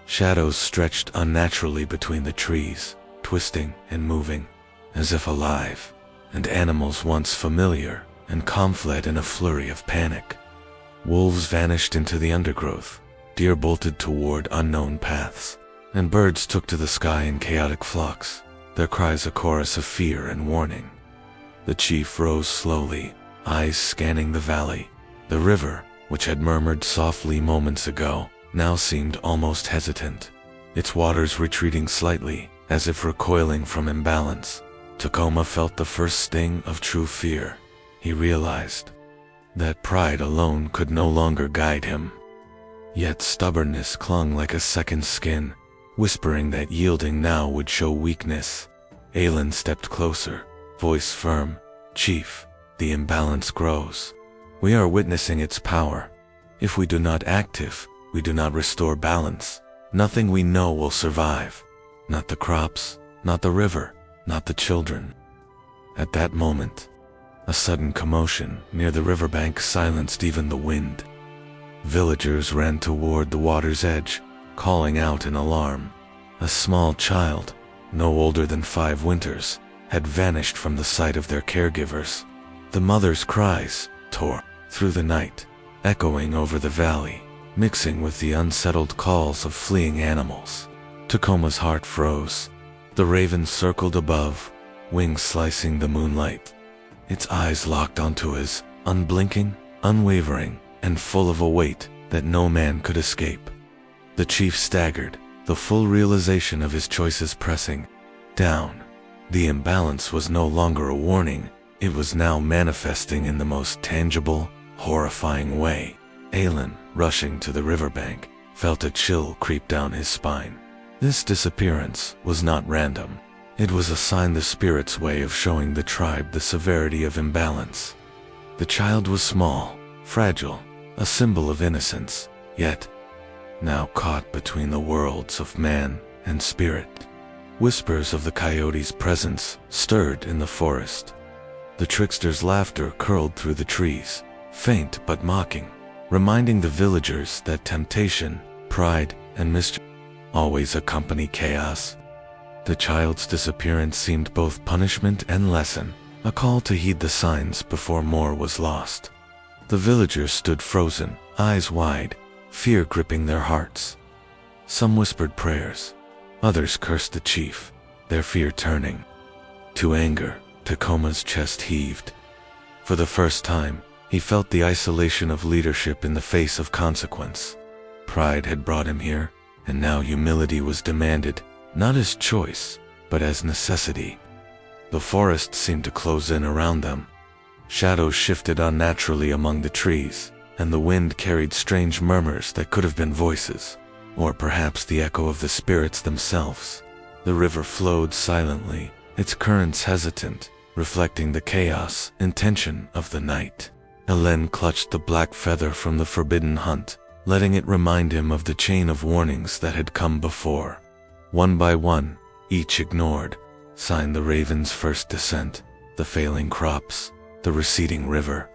Shadows stretched unnaturally between the trees, twisting and moving, as if alive, and animals once familiar and calm fled in a flurry of panic. Wolves vanished into the undergrowth, deer bolted toward unknown paths, and birds took to the sky in chaotic flocks, their cries a chorus of fear and warning. The chief rose slowly, eyes scanning the valley. The river, which had murmured softly moments ago, now seemed almost hesitant, its waters retreating slightly, as if recoiling from imbalance. Tacoma felt the first sting of true fear. He realized that pride alone could no longer guide him. Yet stubbornness clung like a second skin, whispering that yielding now would show weakness. Aelin stepped closer, voice firm. "Chief, the imbalance grows. We are witnessing its power. If we do not active, we do not restore balance. Nothing we know will survive. Not the crops, not the river, not the children." At that moment, a sudden commotion near the riverbank silenced even the wind. Villagers ran toward the water's edge, calling out in alarm. A small child, no older than 5 winters, had vanished from the sight of their caregivers. The mother's cries tore through the night, echoing over the valley, mixing with the unsettled calls of fleeing animals. Tacoma's heart froze. The raven circled above, wings slicing the moonlight. Its eyes locked onto his, unblinking, unwavering, and full of a weight that no man could escape. The chief staggered, the full realization of his choices pressing down. The imbalance was no longer a warning, it was now manifesting in the most tangible, horrifying way. Aelin, rushing to the riverbank, felt a chill creep down his spine. This disappearance was not random. It was a sign, the spirit's way of showing the tribe the severity of imbalance. The child was small, fragile, a symbol of innocence, yet now caught between the worlds of man and spirit. Whispers of the coyote's presence stirred in the forest. The trickster's laughter curled through the trees, faint but mocking, reminding the villagers that temptation, pride, and mischief always accompany chaos. The child's disappearance seemed both punishment and lesson, a call to heed the signs before more was lost. The villagers stood frozen, eyes wide, fear gripping their hearts. Some whispered prayers, others cursed the chief, their fear turning to anger. Tacoma's chest heaved. For the first time, he felt the isolation of leadership in the face of consequence. Pride had brought him here, and now humility was demanded, not as choice, but as necessity. The forest seemed to close in around them. Shadows shifted unnaturally among the trees, and the wind carried strange murmurs that could have been voices, or perhaps the echo of the spirits themselves. The river flowed silently, its currents hesitant, reflecting the chaos and tension of the night. Hélène clutched the black feather from the forbidden hunt, letting it remind him of the chain of warnings that had come before. One by one, each ignored, signed the raven's first descent, the failing crops, the receding river.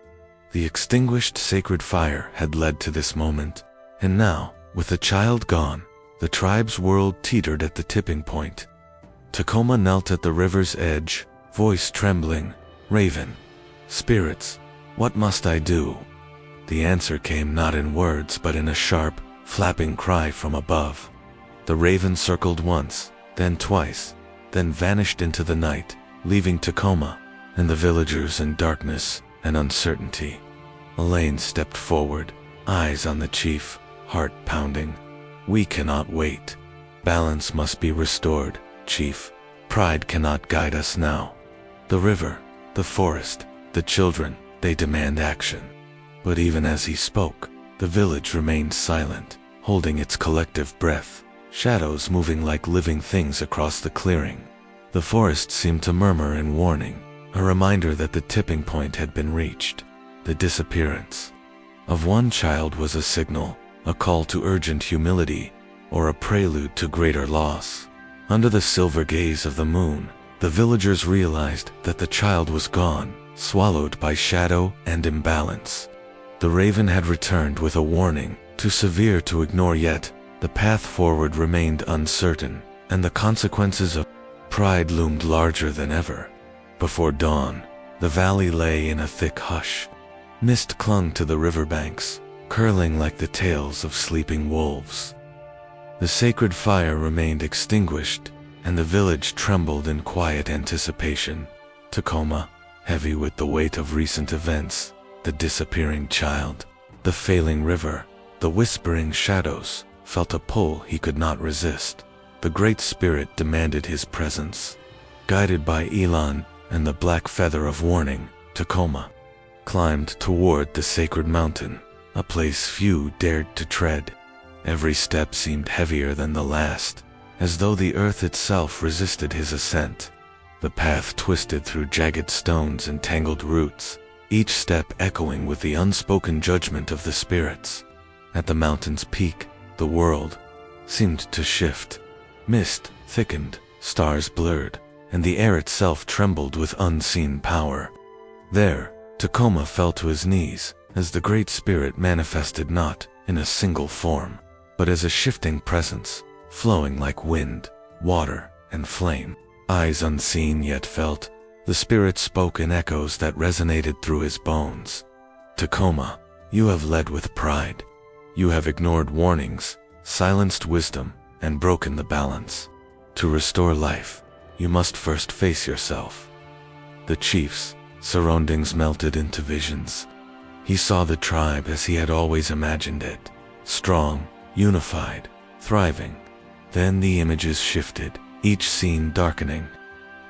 The extinguished sacred fire had led to this moment, and now, with the child gone, the tribe's world teetered at the tipping point. Tacoma knelt at the river's edge, voice trembling. "Raven, spirits, what must I do?" The answer came not in words but in a sharp, flapping cry from above. The raven circled once, then twice, then vanished into the night, leaving Tacoma and the villagers in darkness and uncertainty. Elaine stepped forward, eyes on the chief, heart pounding. "We cannot wait. Balance must be restored, Chief. Pride cannot guide us now. The river, the forest, the children, they demand action." But even as he spoke, the village remained silent, holding its collective breath, shadows moving like living things across the clearing. The forest seemed to murmur in warning, a reminder that the tipping point had been reached. The disappearance of one child was a signal, a call to urgent humility, or a prelude to greater loss. Under the silver gaze of the moon, the villagers realized that the child was gone, swallowed by shadow and imbalance. The raven had returned with a warning, too severe to ignore, yet the path forward remained uncertain, and the consequences of pride loomed larger than ever. Before dawn, the valley lay in a thick hush. Mist clung to the riverbanks, curling like the tails of sleeping wolves. The sacred fire remained extinguished, and the village trembled in quiet anticipation. Tacoma, heavy with the weight of recent events, the disappearing child, the failing river, the whispering shadows, felt a pull he could not resist. The Great Spirit demanded his presence. Guided by Elon and the black feather of warning, Tacoma climbed toward the sacred mountain, a place few dared to tread. Every step seemed heavier than the last, as though the earth itself resisted his ascent. The path twisted through jagged stones and tangled roots, each step echoing with the unspoken judgment of the spirits. At the mountain's peak, the world seemed to shift. Mist thickened, stars blurred, and the air itself trembled with unseen power. There, Tacoma fell to his knees, as the Great Spirit manifested not in a single form, but as a shifting presence, flowing like wind, water, and flame. Eyes unseen yet felt, the Spirit spoke in echoes that resonated through his bones. "Tacoma, you have led with pride. You have ignored warnings, silenced wisdom, and broken the balance. To restore life, you must first face yourself." The chief's surroundings melted into visions. He saw the tribe as he had always imagined it, strong, unified, thriving. Then the images shifted, each scene darkening.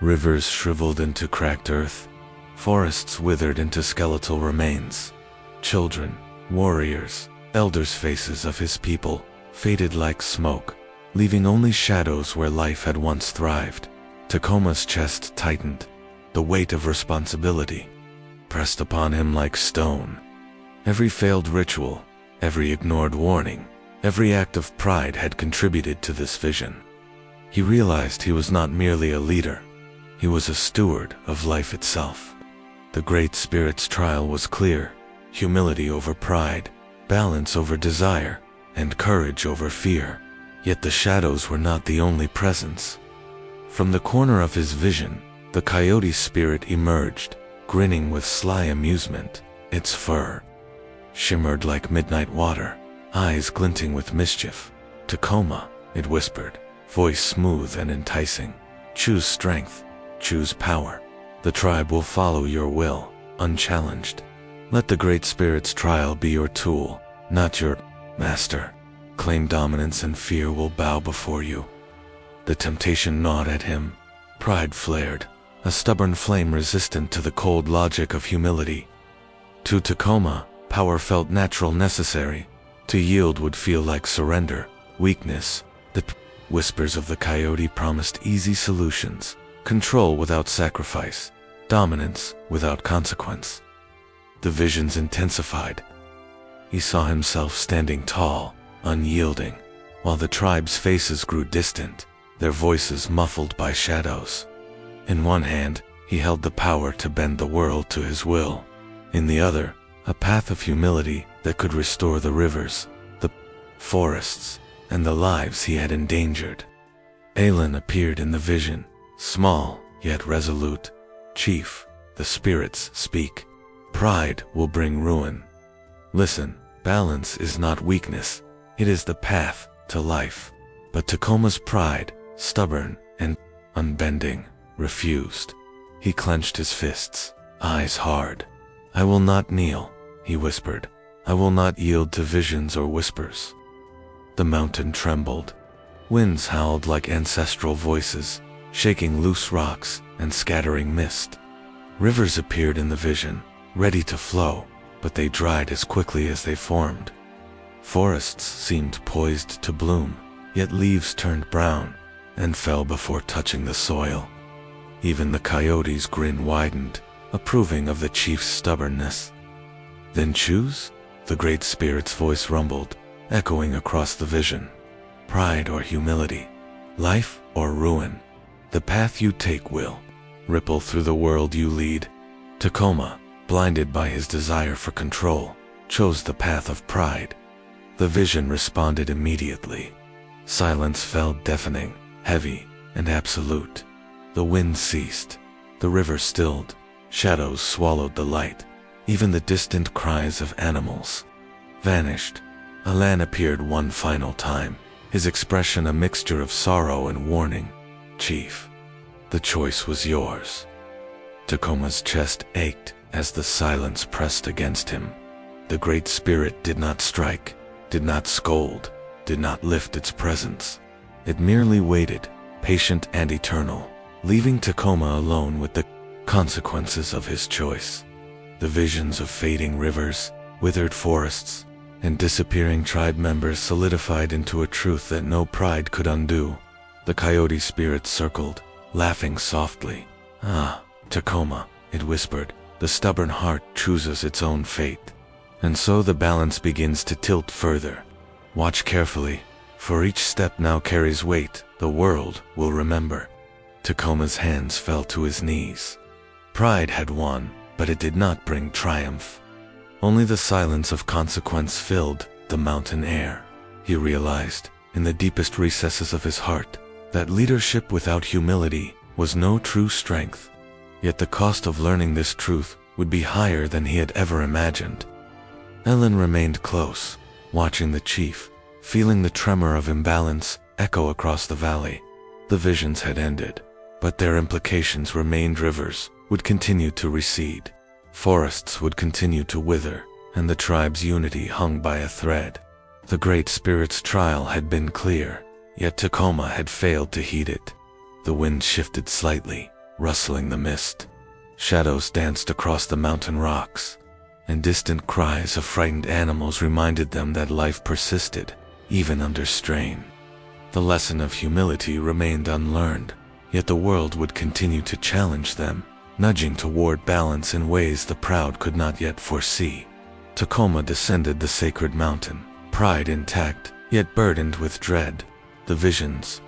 Rivers shriveled into cracked earth, forests withered into skeletal remains. Children, warriors, elders' faces of his people faded like smoke, leaving only shadows where life had once thrived. Tacoma's chest tightened, the weight of responsibility pressed upon him like stone. Every failed ritual, every ignored warning, every act of pride had contributed to this vision. He realized he was not merely a leader, he was a steward of life itself. The Great Spirit's trial was clear: humility over pride, balance over desire, and courage over fear. Yet the shadows were not the only presence. From the corner of his vision, the coyote spirit emerged, grinning with sly amusement. Its fur shimmered like midnight water, eyes glinting with mischief. "Tacoma," it whispered, voice smooth and enticing. "Choose strength, choose power. The tribe will follow your will, unchallenged. Let the Great Spirit's trial be your tool, not your master. Claim dominance and fear will bow before you." The temptation gnawed at him. Pride flared, a stubborn flame resistant to the cold logic of humility. To Tacoma, power felt natural, necessary. To yield would feel like surrender, weakness. The whispers of the coyote promised easy solutions: control without sacrifice, dominance without consequence. The visions intensified. he saw himself standing tall, unyielding, while the tribe's faces grew distant, their voices muffled by shadows. In one hand, he held the power to bend the world to his will. In the other, a path of humility that could restore the rivers, the forests, and the lives he had endangered. Aelin appeared in the vision, small yet resolute. "Chief, the spirits speak. Pride will bring ruin. Listen, balance is not weakness, it is the path to life." But Tacoma's pride, stubborn and unbending, refused. He clenched his fists, eyes hard. "I will not kneel," he whispered. "I will not yield to visions or whispers." The mountain trembled. Winds howled like ancestral voices, shaking loose rocks and scattering mist. Rivers appeared in the vision, ready to flow, but they dried as quickly as they formed. Forests seemed poised to bloom, yet leaves turned brown and fell before touching the soil. Even the coyote's grin widened, approving of the chief's stubbornness. "Then choose?" The great spirit's voice rumbled, echoing across the vision. "Pride or humility, life or ruin, the path you take will ripple through the world you lead." Tacoma, blinded by his desire for control, chose the path of pride. The vision responded immediately. Silence fell deafening, heavy, and absolute. The wind ceased. The river stilled. Shadows swallowed the light. Even the distant cries of animals vanished. Alan appeared one final time, his expression a mixture of sorrow and warning. "Chief, the choice was yours." Tacoma's chest ached as the silence pressed against him. The Great Spirit did not strike, did not scold, did not lift its presence. It merely waited, patient and eternal, leaving Tacoma alone with the consequences of his choice. The visions of fading rivers, withered forests, and disappearing tribe members solidified into a truth that no pride could undo. The coyote spirit circled, laughing softly. "Ah, Tacoma," it whispered, "the stubborn heart chooses its own fate. And so the balance begins to tilt further. Watch carefully, for each step now carries weight the world will remember." Tacoma's hands fell to his knees. Pride had won, but it did not bring triumph. Only the silence of consequence filled the mountain air. He realized, in the deepest recesses of his heart, that leadership without humility was no true strength. Yet the cost of learning this truth would be higher than he had ever imagined. Ellen remained close, watching the chief, feeling the tremor of imbalance echo across the valley. The visions had ended, but their implications remained. Rivers would continue to recede. Forests would continue to wither, and the tribe's unity hung by a thread. The Great Spirit's trial had been clear, yet Tacoma had failed to heed it. The wind shifted slightly, rustling the mist. Shadows danced across the mountain rocks, and distant cries of frightened animals reminded them that life persisted, even under strain. The lesson of humility remained unlearned, yet the world would continue to challenge them, nudging toward balance in ways the proud could not yet foresee. Tacoma descended the sacred mountain, pride intact, yet burdened with dread. The visions.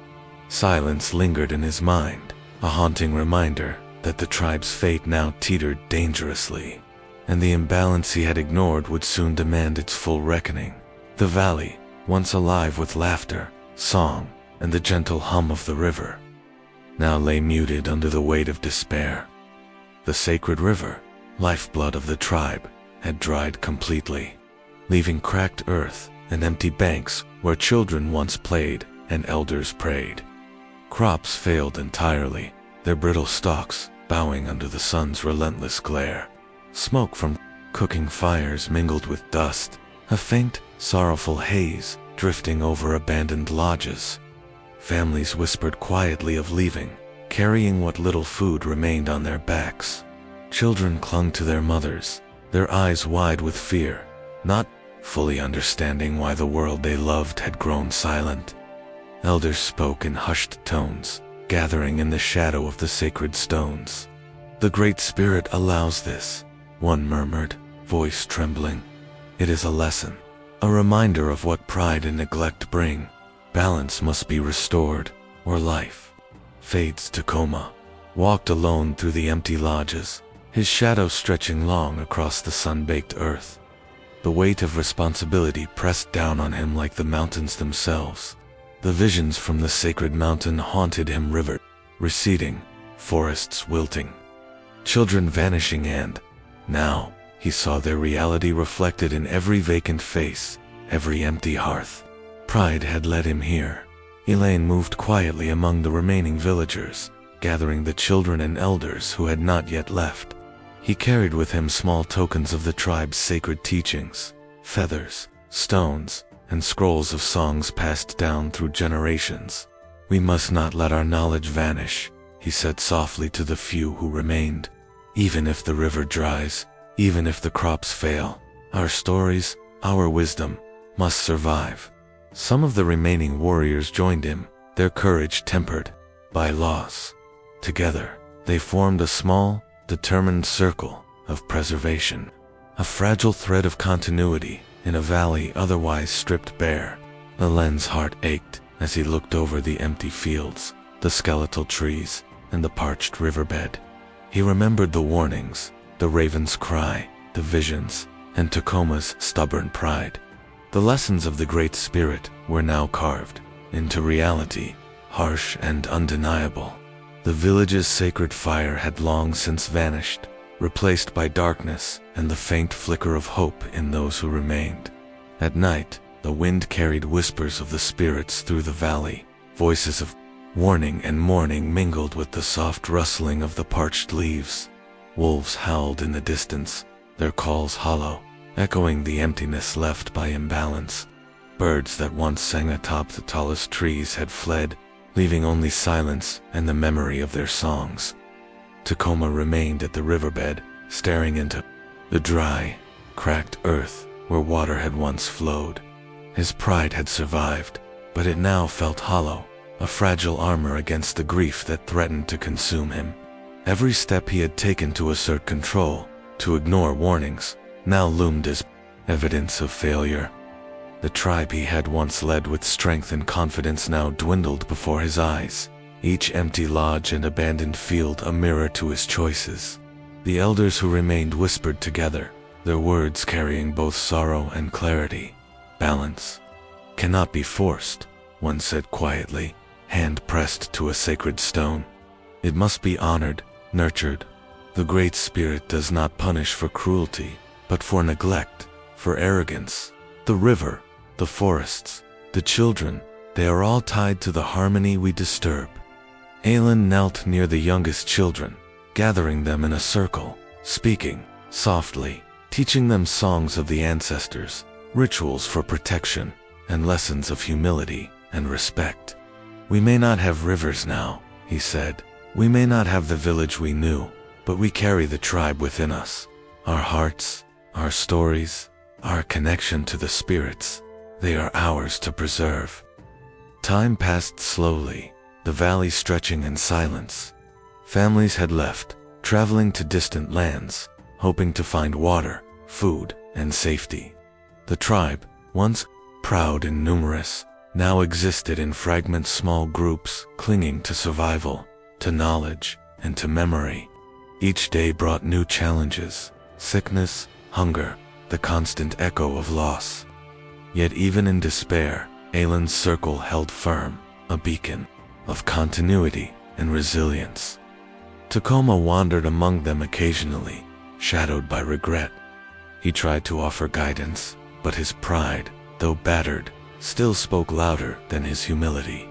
Silence lingered in his mind, a haunting reminder that the tribe's fate now teetered dangerously, and the imbalance he had ignored would soon demand its full reckoning. The valley, once alive with laughter, song, and the gentle hum of the river, now lay muted under the weight of despair. The sacred river, lifeblood of the tribe, had dried completely, leaving cracked earth and empty banks where children once played and elders prayed. Crops failed entirely, their brittle stalks bowing under the sun's relentless glare. Smoke from cooking fires mingled with dust, a faint, sorrowful haze drifting over abandoned lodges. Families whispered quietly of leaving, carrying what little food remained on their backs. Children clung to their mothers, their eyes wide with fear, not fully understanding why the world they loved had grown silent. Elders spoke in hushed tones, gathering in the shadow of the sacred stones. "The Great Spirit allows this," one murmured, voice trembling. It is a lesson, a reminder of what pride and neglect bring. Balance must be restored, or life fades to coma. Walked alone through the empty lodges, his shadow stretching long across the sun-baked earth. The weight of responsibility pressed down on him like the mountains themselves. The visions from the sacred mountain haunted him, river receding, forests wilting, children vanishing, and now he saw their reality reflected in every vacant face, every empty hearth. Pride had led him here. Elaine moved quietly among the remaining villagers, gathering the children and elders who had not yet left. He carried with him small tokens of the tribe's sacred teachings, feathers, stones, and scrolls of songs passed down through generations. "We must not let our knowledge vanish," he said softly to the few who remained. "Even if the river dries, even if the crops fail, our stories, our wisdom, must survive." Some of the remaining warriors joined him, their courage tempered by loss. Together, they formed a small, determined circle of preservation, a fragile thread of continuity in a valley otherwise stripped bare. Elend's heart ached as he looked over the empty fields, the skeletal trees, and the parched riverbed. He remembered the warnings, the raven's cry, the visions, and Tacoma's stubborn pride. The lessons of the Great Spirit were now carved into reality, harsh and undeniable. The village's sacred fire had long since vanished, replaced by darkness and the faint flicker of hope in those who remained. At night, the wind carried whispers of the spirits through the valley, voices of warning and mourning mingled with the soft rustling of the parched leaves. Wolves howled in the distance, their calls hollow, echoing the emptiness left by imbalance. Birds that once sang atop the tallest trees had fled, leaving only silence and the memory of their songs. Tacoma remained at the riverbed, staring into the dry, cracked earth where water had once flowed. His pride had survived, but it now felt hollow, a fragile armor against the grief that threatened to consume him. Every step he had taken to assert control, to ignore warnings, now loomed as evidence of failure. The tribe he had once led with strength and confidence now dwindled before his eyes, each empty lodge and abandoned field a mirror to his choices. The elders who remained whispered together, their words carrying both sorrow and clarity. "Balance cannot be forced," one said quietly, hand pressed to a sacred stone. "It must be honored, nurtured. The Great Spirit does not punish for cruelty, but for neglect, for arrogance. The river, the forests, the children, they are all tied to the harmony we disturb." Aelin knelt near the youngest children, gathering them in a circle, speaking softly, teaching them songs of the ancestors, rituals for protection, and lessons of humility and respect. "We may not have rivers now," he said. "We may not have the village we knew, but we carry the tribe within us. Our hearts, our stories, our connection to the spirits, they are ours to preserve." Time passed slowly, the valley stretching in silence. Families had left, traveling to distant lands, hoping to find water, food, and safety. The tribe, once proud and numerous, now existed in fragmented small groups, clinging to survival, to knowledge, and to memory. Each day brought new challenges, sickness, hunger, the constant echo of loss. Yet even in despair, Aelin's circle held firm, a beacon of continuity and resilience. Tacoma wandered among them occasionally, shadowed by regret. He tried to offer guidance, but his pride, though battered, still spoke louder than his humility.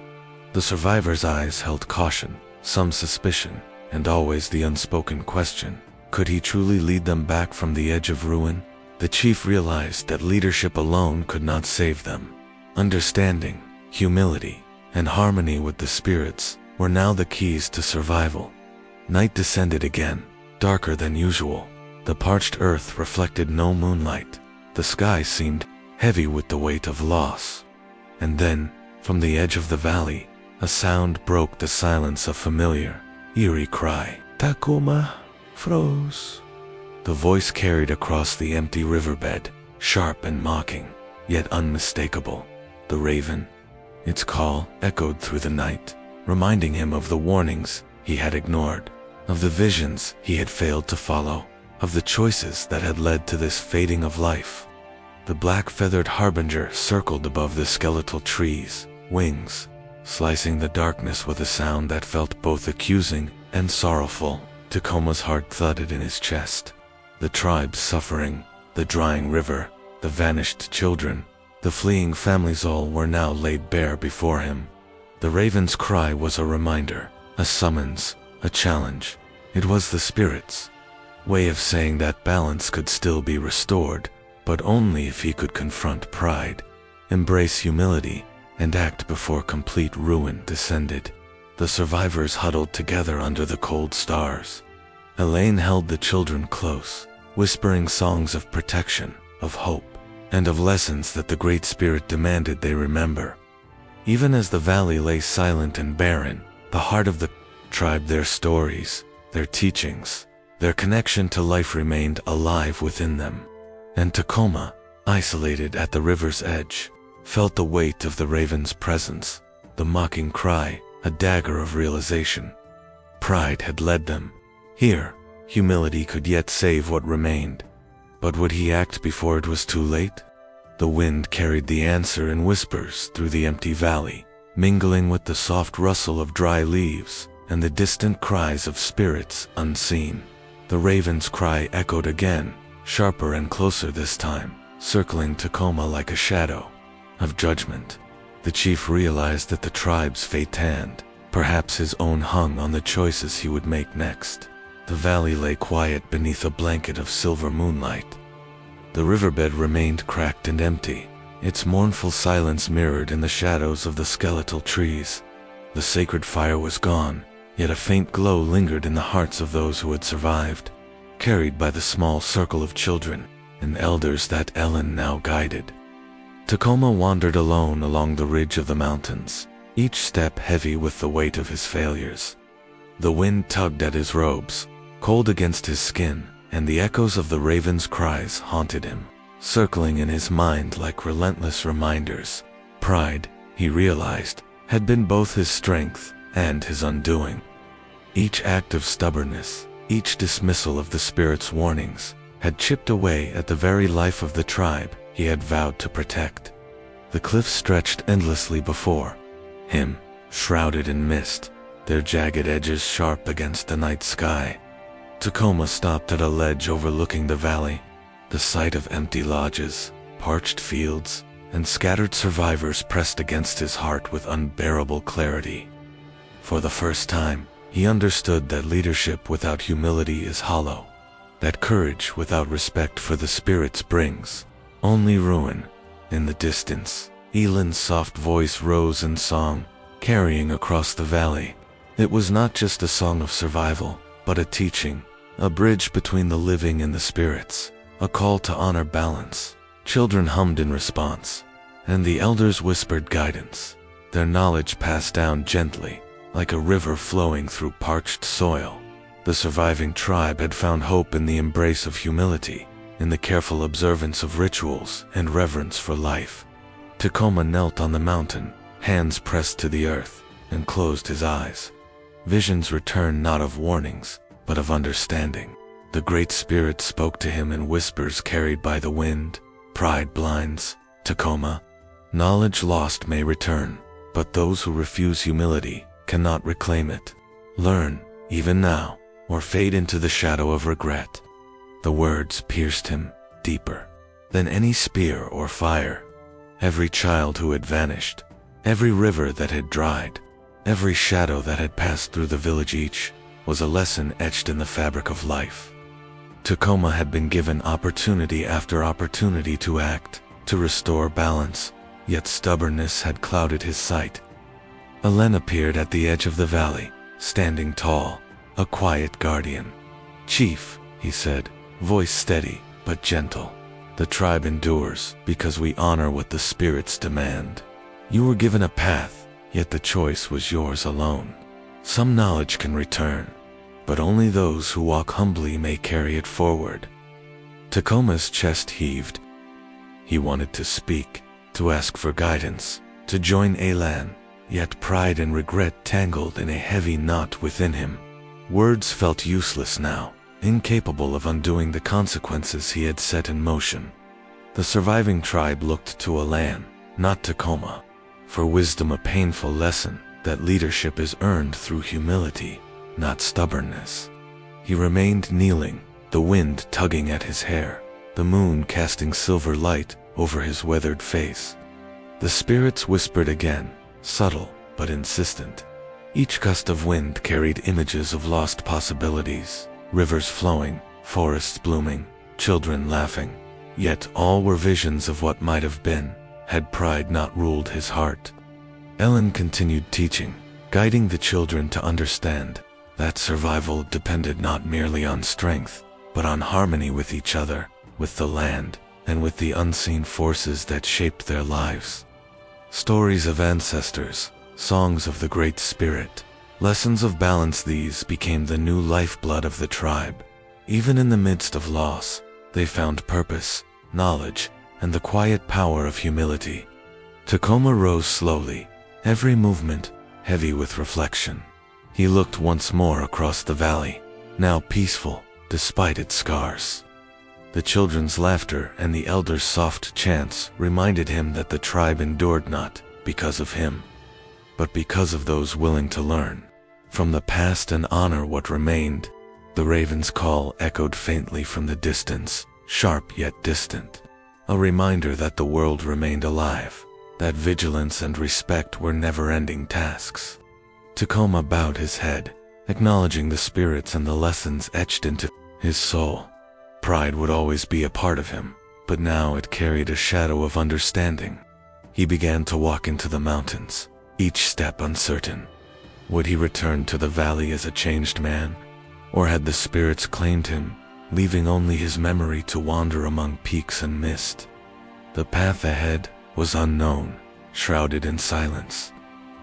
The survivors' eyes held caution, some suspicion, and always the unspoken question: could he truly lead them back from the edge of ruin? The chief realized that leadership alone could not save them. Understanding, humility, and harmony with the spirits were now the keys to survival. Night descended again, darker than usual. The parched earth reflected no moonlight. The sky seemed heavy with the weight of loss. And then, from the edge of the valley, a sound broke the silence, a familiar, eerie cry. "Tacoma froze." The voice carried across the empty riverbed, sharp and mocking, yet unmistakable. The raven. Its call echoed through the night, reminding him of the warnings he had ignored, of the visions he had failed to follow, of the choices that had led to this fading of life. The black-feathered harbinger circled above the skeletal trees, wings slicing the darkness with a sound that felt both accusing and sorrowful. Tacoma's heart thudded in his chest. The tribe's suffering, the drying river, the vanished children, the fleeing families, all were now laid bare before him. The raven's cry was a reminder, a summons, a challenge. It was the spirit's way of saying that balance could still be restored, but only if he could confront pride, embrace humility, and act before complete ruin descended. The survivors huddled together under the cold stars. Elaine held the children close, whispering songs of protection, of hope, and of lessons that the Great Spirit demanded they remember. Even as the valley lay silent and barren, the heart of the tribe, their stories, their teachings, their connection to life remained alive within them. And Tacoma, isolated at the river's edge, felt the weight of the raven's presence, the mocking cry, a dagger of realization. Pride had led them. Here, humility could yet save what remained. But would he act before it was too late? The wind carried the answer in whispers through the empty valley, mingling with the soft rustle of dry leaves and the distant cries of spirits unseen. The raven's cry echoed again, sharper and closer this time, circling Tacoma like a shadow of judgment. The chief realized that the tribe's fate hand, perhaps his own, hung on the choices he would make next. The valley lay quiet beneath a blanket of silver moonlight. The riverbed remained cracked and empty, its mournful silence mirrored in the shadows of the skeletal trees. The sacred fire was gone, yet a faint glow lingered in the hearts of those who had survived, carried by the small circle of children and elders that Ellen now guided. Tacoma wandered alone along the ridge of the mountains, each step heavy with the weight of his failures. The wind tugged at his robes, cold against his skin, and the echoes of the raven's cries haunted him, circling in his mind like relentless reminders. Pride, he realized, had been both his strength and his undoing. Each act of stubbornness, each dismissal of the spirit's warnings, had chipped away at the very life of the tribe he had vowed to protect. The cliffs stretched endlessly before him, shrouded in mist, their jagged edges sharp against the night sky. Tacoma stopped at a ledge overlooking the valley. The sight of empty lodges, parched fields, and scattered survivors pressed against his heart with unbearable clarity. For the first time, he understood that leadership without humility is hollow, that courage without respect for the spirits brings only ruin. In the distance, Elan's soft voice rose in song, carrying across the valley. It was not just a song of survival, but a teaching, a bridge between the living and the spirits, a call to honor balance. Children hummed in response, and the elders whispered guidance, their knowledge passed down gently, like a river flowing through parched soil. The surviving tribe had found hope in the embrace of humility, in the careful observance of rituals and reverence for life. Tacoma knelt on the mountain, hands pressed to the earth, and closed his eyes. Visions returned not of warnings, but of understanding. The Great Spirit spoke to him in whispers carried by the wind. Pride blinds, Tacoma. Knowledge lost may return, but those who refuse humility cannot reclaim it. Learn, even now, or fade into the shadow of regret. The words pierced him deeper than any spear or fire. Every child who had vanished, every river that had dried, every shadow that had passed through the village, each was a lesson etched in the fabric of life. Tacoma had been given opportunity after opportunity to act, to restore balance, yet stubbornness had clouded his sight. Elen appeared at the edge of the valley, standing tall, a quiet guardian. "Chief," he said, voice steady but gentle, "the tribe endures because we honor what the spirits demand. You were given a path, yet the choice was yours alone. Some knowledge can return, but only those who walk humbly may carry it forward." Tacoma's chest heaved. He wanted to speak, to ask for guidance, to join Elan, yet pride and regret tangled in a heavy knot within him. Words felt useless now, incapable of undoing the consequences he had set in motion. The surviving tribe looked to Elan, not Tacoma, for wisdom, a painful lesson that leadership is earned through humility, not stubbornness. He remained kneeling, the wind tugging at his hair, the moon casting silver light over his weathered face. The spirits whispered again, subtle but insistent. Each gust of wind carried images of lost possibilities, rivers flowing, forests blooming, children laughing. Yet all were visions of what might have been, had pride not ruled his heart. Ellen continued teaching, guiding the children to understand that survival depended not merely on strength, but on harmony with each other, with the land, and with the unseen forces that shaped their lives. Stories of ancestors, songs of the Great Spirit, lessons of balance, these became the new lifeblood of the tribe. Even in the midst of loss, they found purpose, knowledge, and the quiet power of humility. Tacoma rose slowly, every movement heavy with reflection. He looked once more across the valley, now peaceful despite its scars. The children's laughter and the elders' soft chants reminded him that the tribe endured not because of him, but because of those willing to learn from the past and honor what remained. The raven's call echoed faintly from the distance, sharp yet distant, a reminder that the world remained alive, that vigilance and respect were never-ending tasks. Tacoma bowed his head, acknowledging the spirits and the lessons etched into his soul. Pride would always be a part of him, but now it carried a shadow of understanding. He began to walk into the mountains, each step uncertain. Would he return to the valley as a changed man? Or had the spirits claimed him, leaving only his memory to wander among peaks and mist? The path ahead was unknown, shrouded in silence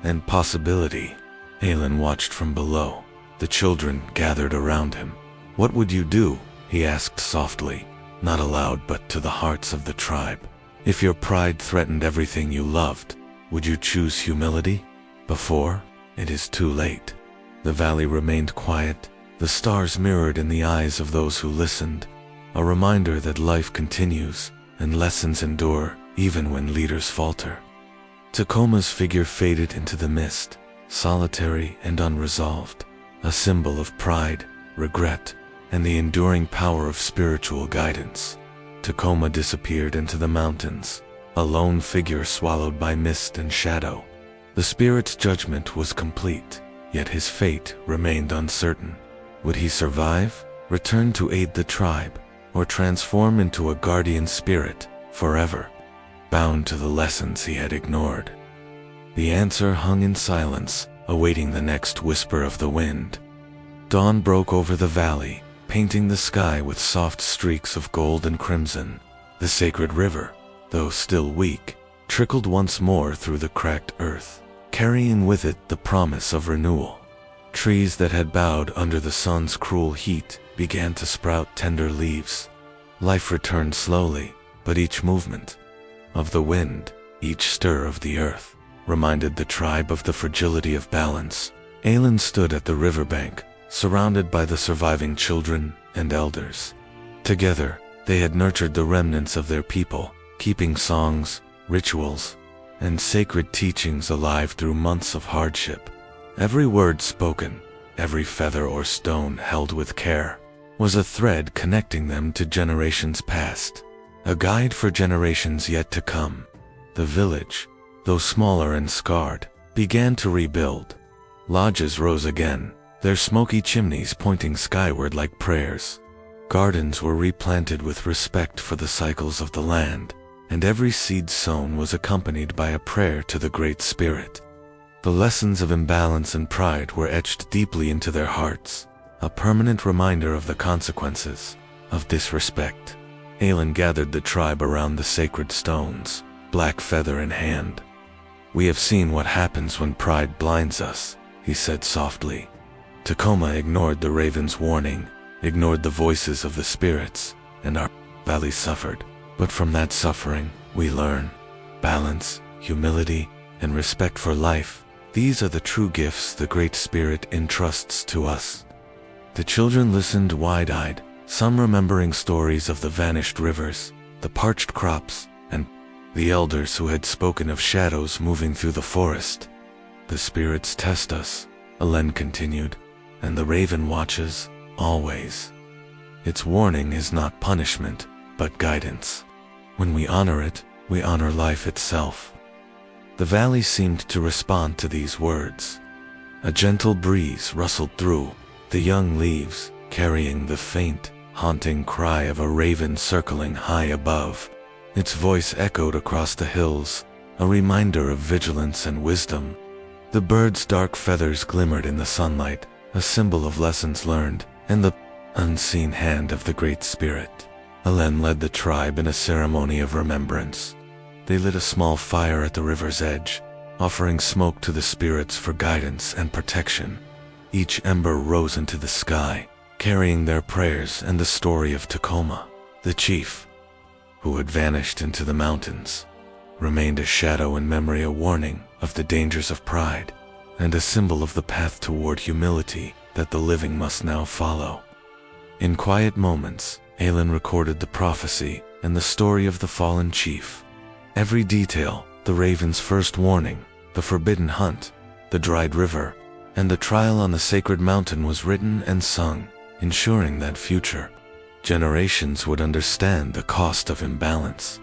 and possibility. Alan watched from below, the children gathered around him. "What would you do?" he asked softly, not aloud but to the hearts of the tribe. "If your pride threatened everything you loved, would you choose humility? Before it is too late." The valley remained quiet, the stars mirrored in the eyes of those who listened, a reminder that life continues and lessons endure even when leaders falter. Tacoma's figure faded into the mist, solitary and unresolved, a symbol of pride, regret, and the enduring power of spiritual guidance. Tacoma disappeared into the mountains, a lone figure swallowed by mist and shadow. The spirit's judgment was complete, yet his fate remained uncertain. Would he survive, return to aid the tribe, or transform into a guardian spirit, forever bound to the lessons he had ignored? The answer hung in silence, awaiting the next whisper of the wind. Dawn broke over the valley, painting the sky with soft streaks of gold and crimson. The sacred river, though still weak, trickled once more through the cracked earth, carrying with it the promise of renewal. Trees that had bowed under the sun's cruel heat began to sprout tender leaves. Life returned slowly, but each movement of the wind, each stir of the earth, reminded the tribe of the fragility of balance. Alan stood at the riverbank, surrounded by the surviving children and elders. Together, they had nurtured the remnants of their people, keeping songs, rituals, and sacred teachings alive through months of hardship. Every word spoken, every feather or stone held with care, was a thread connecting them to generations past, a guide for generations yet to come. The village, though smaller and scarred, began to rebuild. Lodges rose again, their smoky chimneys pointing skyward like prayers. Gardens were replanted with respect for the cycles of the land, and every seed sown was accompanied by a prayer to the Great Spirit. The lessons of imbalance and pride were etched deeply into their hearts, a permanent reminder of the consequences of disrespect. Alan gathered the tribe around the sacred stones, black feather in hand. "We have seen what happens when pride blinds us," he said softly. Tacoma ignored the raven's warning, ignored the voices of the spirits, and our valley suffered. But from that suffering we learn balance, humility, and respect for life. These are the true gifts the Great Spirit entrusts to us. The children listened wide-eyed, some remembering stories of the vanished rivers, the parched crops, and the elders who had spoken of shadows moving through the forest. The spirits test us, Elen continued, and the raven watches, always. Its warning is not punishment, but guidance. When we honor it, we honor life itself. The valley seemed to respond to these words. A gentle breeze rustled through the young leaves, carrying the faint, haunting cry of a raven circling high above. Its voice echoed across the hills, a reminder of vigilance and wisdom. The bird's dark feathers glimmered in the sunlight, a symbol of lessons learned, and the unseen hand of the Great Spirit. Elen led the tribe in a ceremony of remembrance. They lit a small fire at the river's edge, offering smoke to the spirits for guidance and protection. Each ember rose into the sky, carrying their prayers and the story of Tacoma. The chief, who had vanished into the mountains, remained a shadow in memory, a warning of the dangers of pride, and a symbol of the path toward humility that the living must now follow. In quiet moments, Elen recorded the prophecy and the story of the fallen chief. Every detail, the raven's first warning, the forbidden hunt, the dried river, and the trial on the sacred mountain was written and sung, ensuring that future generations would understand the cost of imbalance.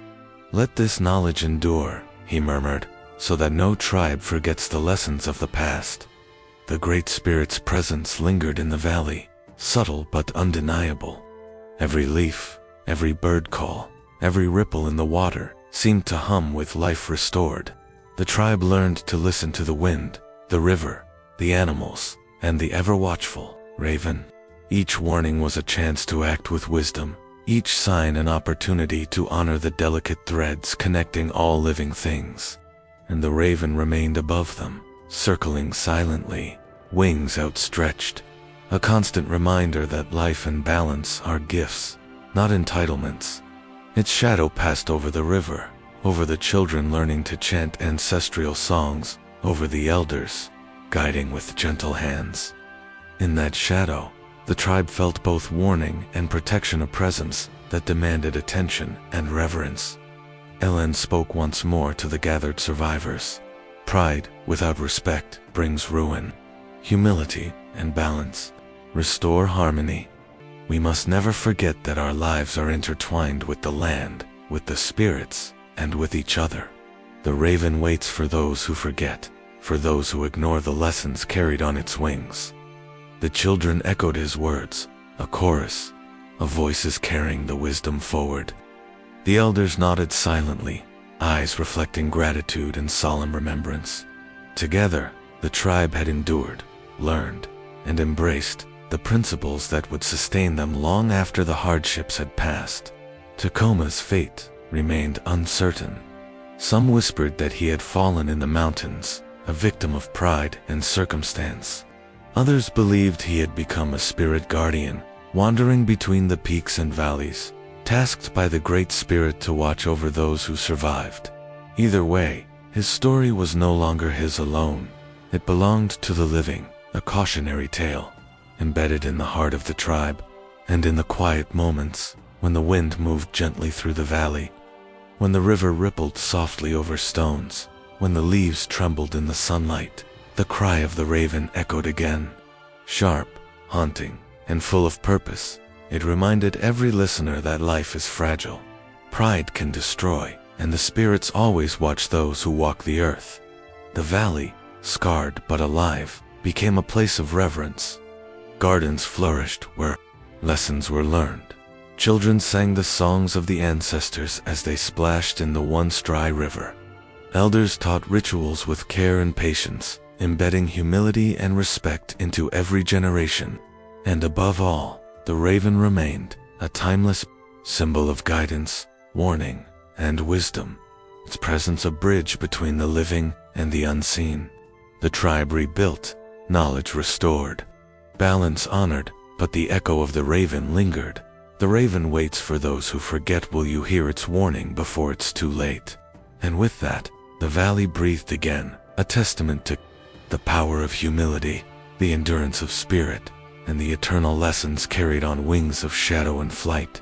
Let this knowledge endure, he murmured, so that no tribe forgets the lessons of the past. The Great Spirit's presence lingered in the valley, subtle but undeniable. Every leaf, every bird call, every ripple in the water seemed to hum with life restored. The tribe learned to listen to the wind, the river, the animals, and the ever-watchful raven. Each warning was a chance to act with wisdom, each sign an opportunity to honor the delicate threads connecting all living things. And the raven remained above them, circling silently, wings outstretched, a constant reminder that life and balance are gifts, not entitlements. Its shadow passed over the river, over the children learning to chant ancestral songs, over the elders, guiding with gentle hands. In that shadow, the tribe felt both warning and protection, a presence that demanded attention and reverence. Elen spoke once more to the gathered survivors. Pride without respect brings ruin. Humility and balance restore harmony. We must never forget that our lives are intertwined with the land, with the spirits, and with each other. The raven waits for those who forget, for those who ignore the lessons carried on its wings. The children echoed his words, a chorus of voices carrying the wisdom forward. The elders nodded silently, eyes reflecting gratitude and solemn remembrance. Together, the tribe had endured, learned, and embraced the principles that would sustain them long after the hardships had passed. Tacoma's fate remained uncertain. Some whispered that he had fallen in the mountains, a victim of pride and circumstance. Others believed he had become a spirit guardian, wandering between the peaks and valleys, tasked by the Great Spirit to watch over those who survived. Either way, his story was no longer his alone. It belonged to the living, a cautionary tale, embedded in the heart of the tribe. And in the quiet moments, when the wind moved gently through the valley, when the river rippled softly over stones, when the leaves trembled in the sunlight, the cry of the raven echoed again. Sharp, haunting, and full of purpose, it reminded every listener that life is fragile. Pride can destroy, and the spirits always watch those who walk the earth. The valley, scarred but alive, became a place of reverence. Gardens flourished where lessons were learned. Children sang the songs of the ancestors as they splashed in the once dry river. Elders taught rituals with care and patience, embedding humility and respect into every generation. And above all, the raven remained, a timeless symbol of guidance, warning, and wisdom, its presence a bridge between the living and the unseen. The tribe rebuilt, knowledge restored, balance honored, but the echo of the raven lingered. The raven waits for those who forget. Will you hear its warning before it's too late? And with that, the valley breathed again, a testament to the power of humility, the endurance of spirit, and the eternal lessons carried on wings of shadow and flight.